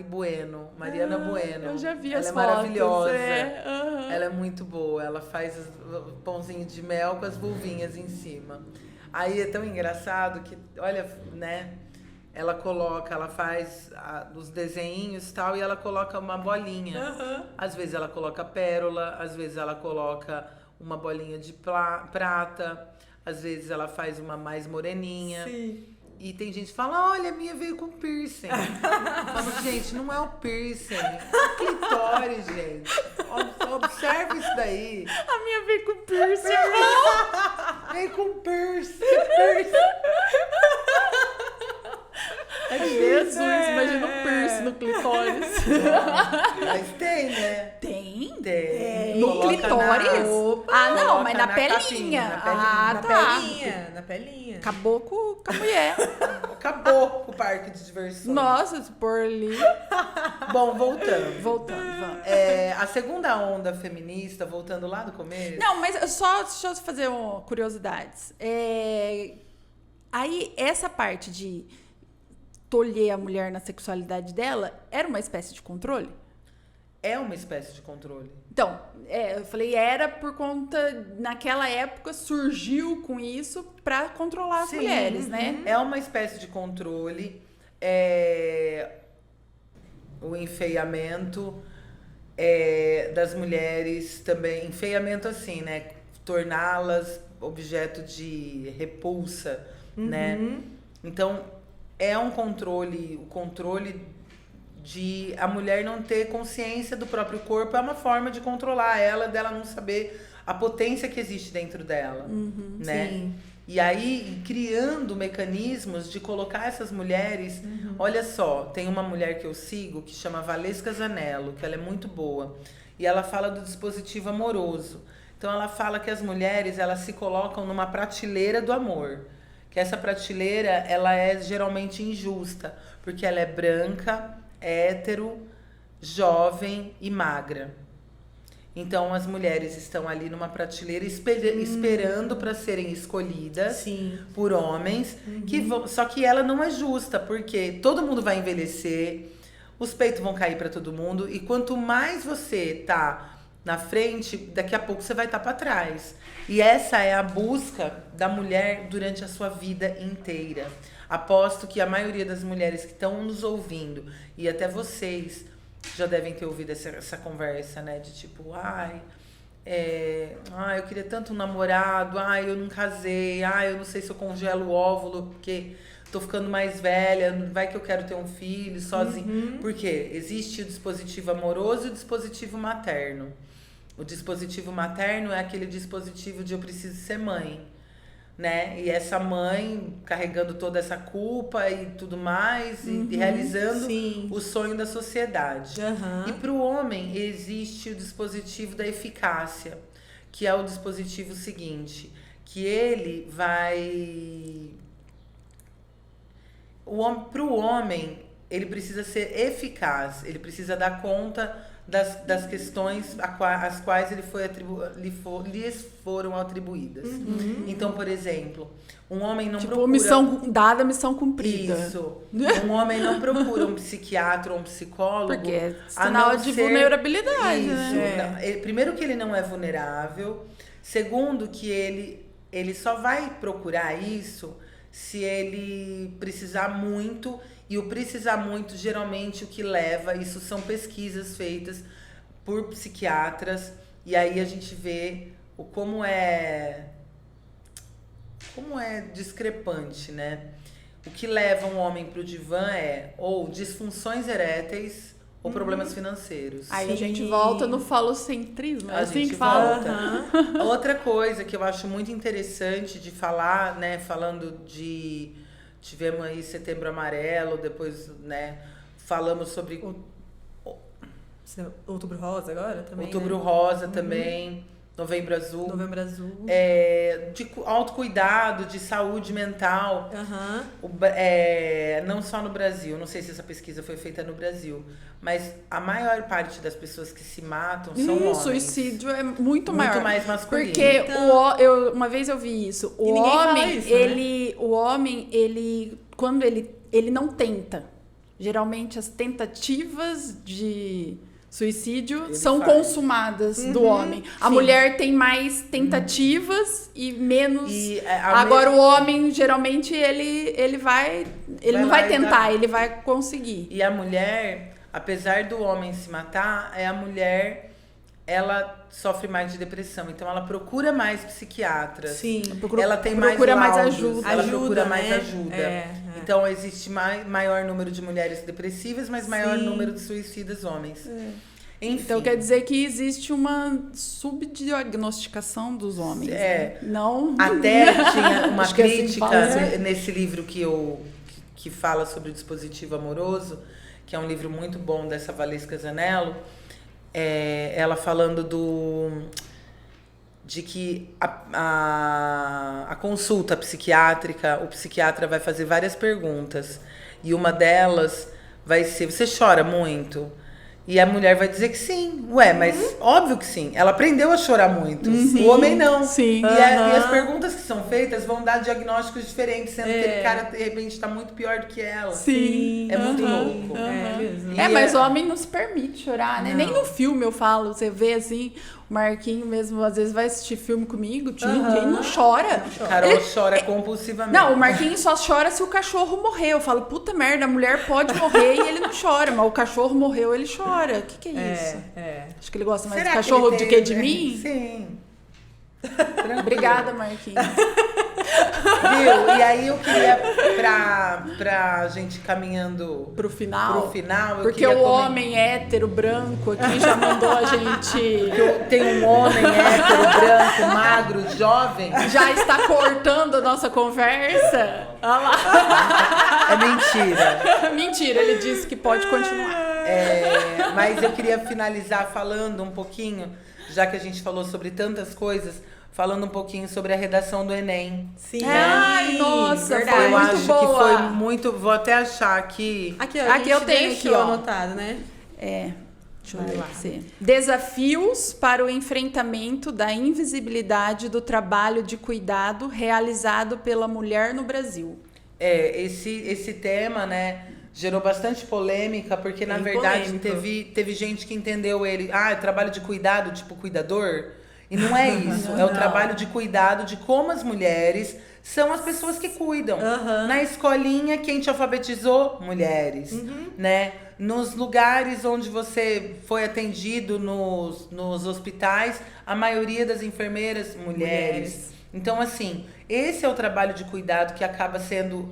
Bueno, Mariana Bueno. Eu já vi ela as é fotos. Maravilhosa. Uhum. Ela é muito boa. Ela faz o pãozinho de mel com as vulvinhas em cima. Aí é tão engraçado que, olha, né? Ela faz os desenhinhos e tal, e ela coloca uma bolinha. Às vezes ela coloca pérola, às vezes ela coloca uma bolinha de prata, às vezes ela faz uma mais moreninha. Sim. E tem gente que fala, olha, a minha veio com piercing. Eu falo, gente, não é o piercing, é o clitóris, gente. Observe isso daí. A minha veio com piercing. Veio com piercing. Jesus, imagina um piercing no clitóris. Mas tem, né? Tem? Tem. No Coloca clitóris? Não, coloca mas na pelinha. capinha, Ah, Na tá. pelinha, na pelinha. Acabou com a mulher. Acabou com o parque de diversões. Nossa, se pôr ali. Bom, voltando. Voltando, vamos. A segunda onda feminista, voltando lá do começo. Não, mas deixa eu fazer curiosidades. Aí, essa parte de tolher a mulher na sexualidade dela era uma espécie de controle? É uma espécie de controle. Então, eu falei, era por conta, naquela época, surgiu com isso para controlar as mulheres, né? É uma espécie de controle. O enfeiamento das mulheres também. Enfeiamento assim, né? Torná-las objeto de repulsa, né? Então, é um controle, o controle de a mulher não ter consciência do próprio corpo é uma forma de controlar ela, dela não saber a potência que existe dentro dela, né? Sim. E aí, criando mecanismos de colocar essas mulheres... Olha só, tem uma mulher que eu sigo que chama Valesca Zanello, que ela é muito boa. E ela fala do dispositivo amoroso. Então, ela fala que as mulheres, elas se colocam numa prateleira do amor. Que essa prateleira, ela é geralmente injusta. Porque ela é branca, hétero, jovem e magra. Então, as mulheres estão ali numa prateleira esperando para serem escolhidas Sim. por homens. Só que ela não é justa, porque todo mundo vai envelhecer, os peitos vão cair para todo mundo. E quanto mais você tá na frente, daqui a pouco você vai estar para trás. E essa é a busca da mulher durante a sua vida inteira. Aposto que a maioria das mulheres que estão nos ouvindo, e até vocês já devem ter ouvido essa conversa, né? De tipo, eu queria tanto um namorado, eu não casei, eu não sei se eu congelo o óvulo, porque tô ficando mais velha, vai que eu quero ter um filho sozinho. Porque existe o dispositivo amoroso e o dispositivo materno. O dispositivo materno é aquele dispositivo de eu preciso ser mãe, né? E essa mãe carregando toda essa culpa e tudo mais, e realizando o sonho da sociedade. E para o homem existe o dispositivo da eficácia, que é o dispositivo seguinte, que ele vai... Para o homem, ele precisa ser eficaz, ele precisa dar conta das questões às quais lhes foram atribuídas. Então, por exemplo, um homem não procura... missão dada, missão cumprida. Isso. Um homem não procura um psiquiatra ou um psicólogo... Porque é sinal de vulnerabilidade, isso, né? Primeiro que ele não é vulnerável. Segundo, que ele só vai procurar isso se ele precisar muito, e o precisar muito, geralmente, o que leva, isso são pesquisas feitas por psiquiatras, e aí a gente vê como é discrepante, né? O que leva um homem pro divã é ou disfunções eréteis ou problemas financeiros. Aí a gente volta no falocentrismo, é A assim gente que fala. volta. Outra coisa que eu acho muito interessante de falar, né? Falando de... Tivemos aí Setembro Amarelo, depois, né? Falamos sobre... Outubro Rosa agora também, Outubro né? Rosa também. Novembro Azul. Novembro Azul. De autocuidado, de saúde mental. Não só no Brasil, não sei se essa pesquisa foi feita no Brasil, mas a maior parte das pessoas que se matam são homens. O suicídio é muito maior. Muito mais masculino. Porque uma vez eu vi isso. O homem, quando ele não tenta. Geralmente as tentativas de suicídio Ele são faz. consumadas do homem. A mulher tem mais tentativas e menos. Agora o homem, geralmente, ele não vai tentar, ele vai conseguir. E a mulher, apesar do homem se matar, a mulher, ela sofre mais de depressão. Então ela procura mais psiquiatras. Sim. Ela tem procura mais laudos, ajuda. Ela Ajuda, procura mais né? ajuda. Então existe maior número de mulheres depressivas, mas maior número de suicidas homens. Enfim. Então quer dizer que existe uma subdiagnosticação dos homens. Né? Não. Até tinha uma Acho que é assim que crítica fala, nesse livro que fala sobre o dispositivo amoroso, que é um livro muito bom dessa Valesca Zanello. Ela falando de que a consulta psiquiátrica, o psiquiatra vai fazer várias perguntas. E uma delas vai ser: você chora muito? E a mulher vai dizer que sim. Ué, mas óbvio que sim. Ela aprendeu a chorar muito. O homem não. Sim. E as perguntas que são feitas vão dar diagnósticos diferentes, sendo que aquele cara, de repente, está muito pior do que ela. Sim. É muito louco. É mesmo. Mas o homem não se permite chorar, né? Não. Nem no filme eu falo. Você vê assim, o Marquinho mesmo, às vezes vai assistir filme comigo, ele não chora. Carol chora compulsivamente. Não, o Marquinhos só chora se o cachorro morrer. Eu falo, puta merda, a mulher pode morrer e ele não chora, mas o cachorro morreu, ele chora. O que é isso? Acho que ele gosta mais Será do que cachorro ele do tem, que de né? mim. Sim. Obrigada, Marquinhos. Viu? E aí eu queria, pra gente caminhando Pro final. eu Porque queria o homem hétero, branco aqui já mandou a gente... Tem um homem hétero, branco, magro, jovem. Já está cortando a nossa conversa. Olha lá. É mentira. Mentira, ele disse que pode continuar. Mas eu queria finalizar falando um pouquinho, já que a gente falou sobre tantas coisas, falando um pouquinho sobre a redação do Enem. Sim. Ai, nossa, verdade. foi Eu muito acho boa. que foi muito... Vou até achar aqui. Aqui, ó, Aqui eu tenho aqui, ó. anotado, né? Deixa eu Vai ler lá. pra você. Desafios para o enfrentamento da invisibilidade do trabalho de cuidado realizado pela mulher no Brasil. Esse tema, né, gerou bastante polêmica, porque na verdade teve gente que entendeu ele, é trabalho de cuidado, tipo cuidador, e não é isso, é o trabalho de cuidado de como as mulheres são as pessoas que cuidam. Na escolinha, quem te alfabetizou? Mulheres, né? Nos lugares onde você foi atendido, nos hospitais, a maioria das enfermeiras, mulheres. Então, assim, esse é o trabalho de cuidado que acaba sendo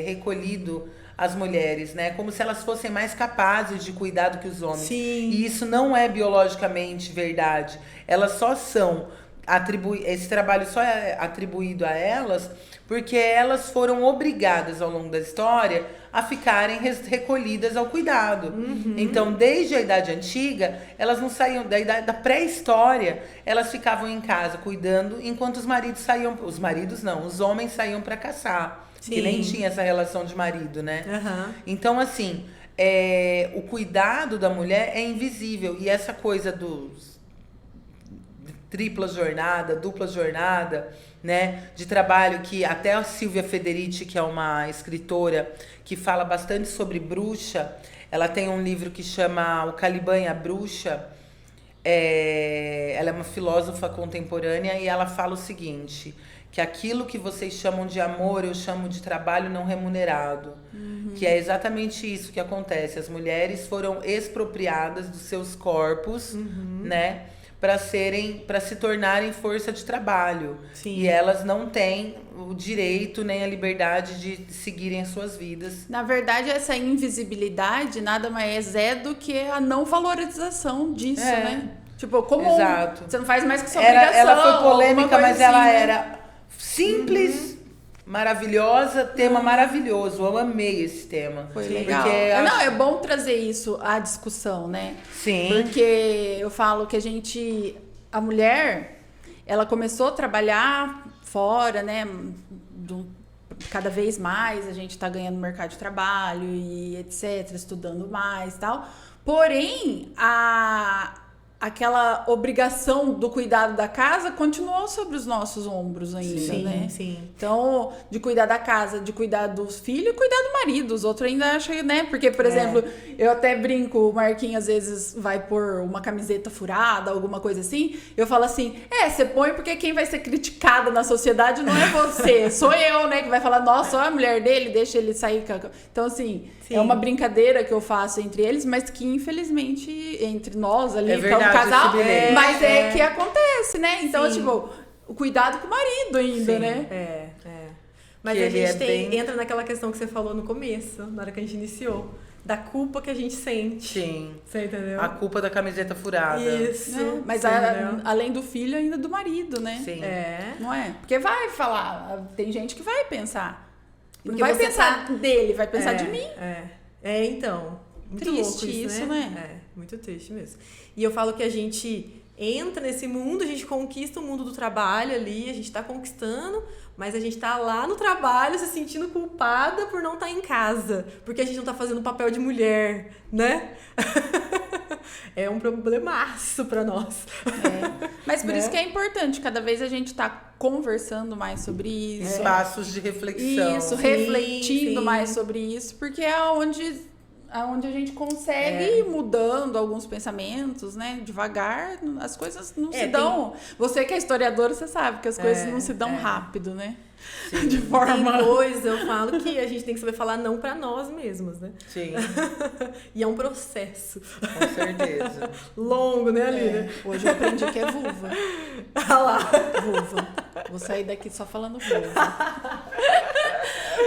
recolhido às mulheres, né? Como se elas fossem mais capazes de cuidar do que os homens. Sim. E isso não é biologicamente verdade. Elas só são esse trabalho só é atribuído a elas porque elas foram obrigadas ao longo da história a ficarem recolhidas ao cuidado. Então, desde a Idade Antiga, elas não saíam da pré-história, elas ficavam em casa cuidando enquanto os maridos saíam, os homens saíam para caçar. Sim. Que nem tinha essa relação de marido, né? Então, assim, o cuidado da mulher é invisível. E essa coisa dos tripla jornada, dupla jornada, né, de trabalho, que até a Silvia Federici, que é uma escritora que fala bastante sobre bruxa, ela tem um livro que chama O Caliban e a Bruxa, ela é uma filósofa contemporânea e ela fala o seguinte, que aquilo que vocês chamam de amor, eu chamo de trabalho não remunerado. Que é exatamente isso que acontece. As mulheres foram expropriadas dos seus corpos, né? Para se tornarem força de trabalho. Sim. E elas não têm o direito nem a liberdade de seguirem as suas vidas. Na verdade, essa invisibilidade nada mais é do que a não valorização disso, né? Tipo, comum. Exato. Você não faz mais que sua obrigação. Ela foi polêmica, mas assim, ela né? era simples, maravilhosa, tema maravilhoso. Eu amei esse tema. Foi legal. Não, é bom trazer isso à discussão, né? Sim. Porque eu falo que a mulher, ela começou a trabalhar fora, né? Cada vez mais a gente tá ganhando mercado de trabalho e etc, estudando mais e tal. Porém, aquela obrigação do cuidado da casa continuou sobre os nossos ombros ainda, né? Sim. Então, de cuidar da casa, de cuidar dos filhos e cuidar do marido. Os outros ainda acham, né? Porque, por exemplo, eu até brinco, o Marquinhos às vezes vai pôr uma camiseta furada, alguma coisa assim. Eu falo assim, você põe porque quem vai ser criticada na sociedade não é você, sou eu, né? Que vai falar, nossa, olha a mulher dele, deixa ele sair. Então, assim, é uma brincadeira que eu faço entre eles, mas que infelizmente entre nós ali, verdade, casal, mas que acontece, né? Então, Sim. tipo, o cuidado com o marido ainda, né? Mas Que a ele gente entra naquela questão que você falou no começo, na hora que a gente iniciou, da culpa que a gente sente. Sim. Você entendeu? A culpa da camiseta furada. Isso. Né? Mas além do filho, ainda do marido, né? Sim. Não é? Porque vai falar, tem gente que vai pensar. Não Porque vai você pensar dele, vai pensar de mim. Então. Muito Triste louco isso, né? Muito triste mesmo. E eu falo que a gente entra nesse mundo, a gente conquista o mundo do trabalho ali, a gente tá conquistando, mas a gente tá lá no trabalho se sentindo culpada por não estar em casa, porque a gente não tá fazendo o papel de mulher, né? É um problemaço pra nós. Mas por isso que é importante, cada vez a gente tá conversando mais sobre isso. Espaços de reflexão. Isso, Sim, refletindo sim. mais sobre isso, porque é onde a gente consegue ir mudando alguns pensamentos, né? Devagar, as coisas não se dão. Você que é historiadora, você sabe que as coisas não se dão rápido, né? Sim. De forma... Tem coisa, eu falo que a gente tem que saber falar não pra nós mesmos, né? Sim, E é um processo com certeza. longo, né, Aline? Hoje eu aprendi que é vulva. Ah lá. Vulva. Vou sair daqui só falando vulva.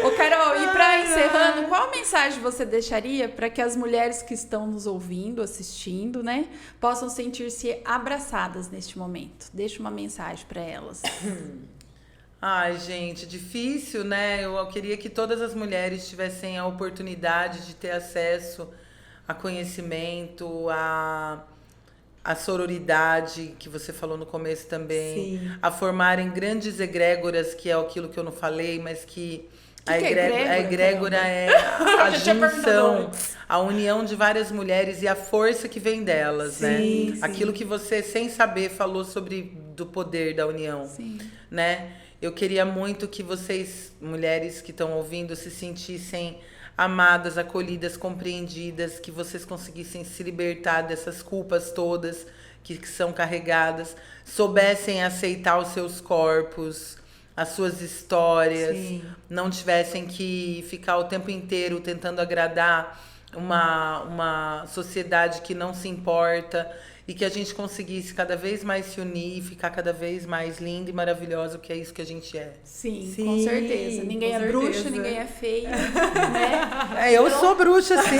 Ô, Carol, e pra encerrando, qual mensagem você deixaria para que as mulheres que estão nos ouvindo, assistindo, né, possam sentir-se abraçadas neste momento? Deixa uma mensagem para elas. Ai, gente, difícil, né? Eu queria que todas as mulheres tivessem a oportunidade de ter acesso a conhecimento, a sororidade, que você falou no começo também, Sim. a formarem grandes egrégoras, que é aquilo que eu não falei, mas que a que é egrégora egrégora, é a Eu já tinha perguntado junção, a união de várias mulheres e a força que vem delas, né? Sim. Aquilo que você, sem saber, falou sobre do poder da união, Sim. né? Eu queria muito que vocês, mulheres que estão ouvindo, se sentissem amadas, acolhidas, compreendidas, que vocês conseguissem se libertar dessas culpas todas que são carregadas, soubessem aceitar os seus corpos, as suas histórias, Sim. não tivessem que ficar o tempo inteiro tentando agradar uma sociedade que não se importa, e que a gente conseguisse cada vez mais se unir e ficar cada vez mais linda e maravilhosa, porque é isso que a gente é. Sim, Sim, com certeza. Ninguém com é bruxa, certeza. ninguém é feia, né? Eu sou bruxa, sim.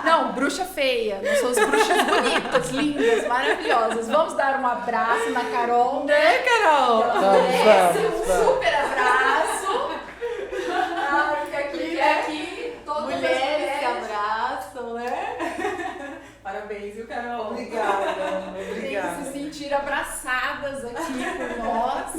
Não, bruxa feia. Nós somos bruxas bonitas, lindas, maravilhosas. Vamos dar um abraço na Carol, né, Carol? Ela merece um vamos. super abraço. Fica aqui, todas Mulheres se as mulheres. abraçam, né? Parabéns, viu, Carol? Obrigada. Tem que se sentir abraçadas aqui por nós,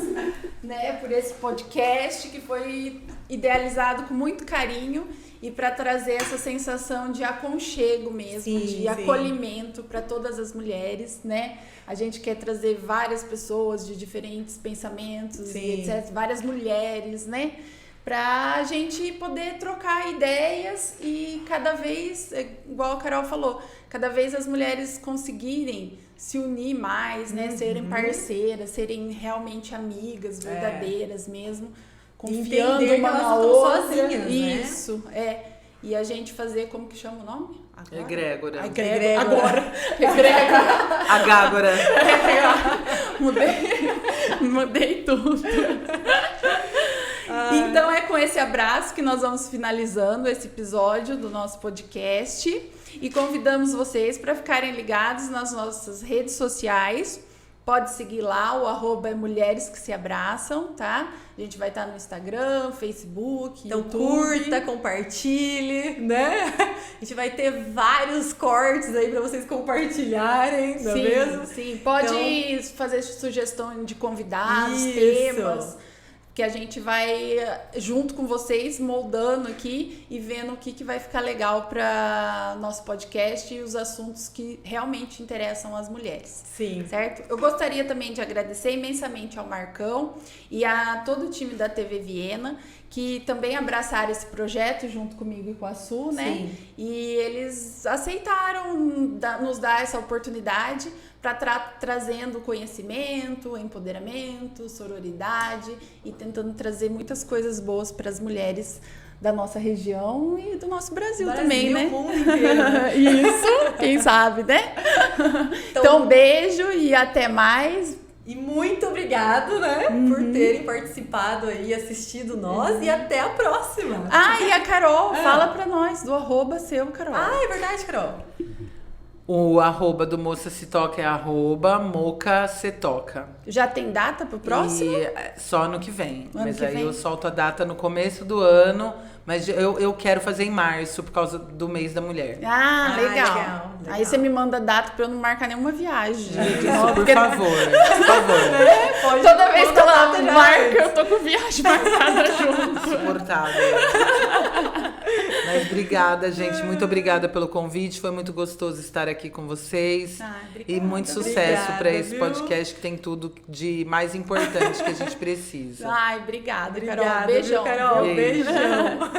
né? Por esse podcast que foi idealizado com muito carinho e para trazer essa sensação de aconchego mesmo, Sim, de sim. acolhimento para todas as mulheres, né? A gente quer trazer várias pessoas de diferentes pensamentos Sim. e etc, várias mulheres, né? pra gente poder trocar ideias e cada vez, igual a Carol falou, cada vez as mulheres conseguirem se unir mais, né? Serem parceiras, serem realmente amigas, verdadeiras mesmo, confiando entender uma que na elas outra. estão sozinhas, Isso, E a gente fazer, como que chama o nome? Egrégora. Egrégora. Agora. Egrégora. Agágora. Mudei tudo. Então é com esse abraço que nós vamos finalizando esse episódio do nosso podcast e convidamos vocês para ficarem ligados nas nossas redes sociais. Pode seguir lá, o @ Mulheres que se Abraçam, tá? A gente vai estar no Instagram, Facebook, então YouTube. Curta, compartilhe, né? A gente vai ter vários cortes aí para vocês compartilharem, não é mesmo? Sim, pode fazer sugestão de convidados, Isso. temas, que a gente vai, junto com vocês, moldando aqui e vendo o que vai ficar legal para nosso podcast e os assuntos que realmente interessam as mulheres. Sim. Certo? Eu gostaria também de agradecer imensamente ao Marcão e a todo o time da TV Viena, que também abraçaram esse projeto junto comigo e com a Su, né? Sim. E eles aceitaram nos dar essa oportunidade para trazendo conhecimento, empoderamento, sororidade e tentando trazer muitas coisas boas para as mulheres da nossa região e do nosso Brasil também, né? O mundo inteiro. Isso, quem sabe, né? Então, beijo e até mais. E muito obrigado, né, por terem participado aí, assistido nós e até a próxima. E a Carol, fala pra nós do @ seu, Carol. É verdade, Carol. O @ do Moça Se Toca é @Moca Se Toca. Já tem data pro próximo? E só ano que vem. Mas que aí vem? eu solto a data no começo do ano. Mas eu quero fazer em março, por causa do mês da mulher. Legal. Aí você me manda data pra eu não marcar nenhuma viagem. Por favor, por favor. Toda vez que ela data já marca, eu tô com viagem marcada junto. Insuportável. Mas obrigada, gente. Muito obrigada pelo convite. Foi muito gostoso estar aqui com vocês. Obrigada. E muito sucesso para esse viu? podcast que tem tudo de mais importante que a gente precisa. Obrigada, Obrigada, Carol. Beijão. viu, Carol? Beijo. Beijão.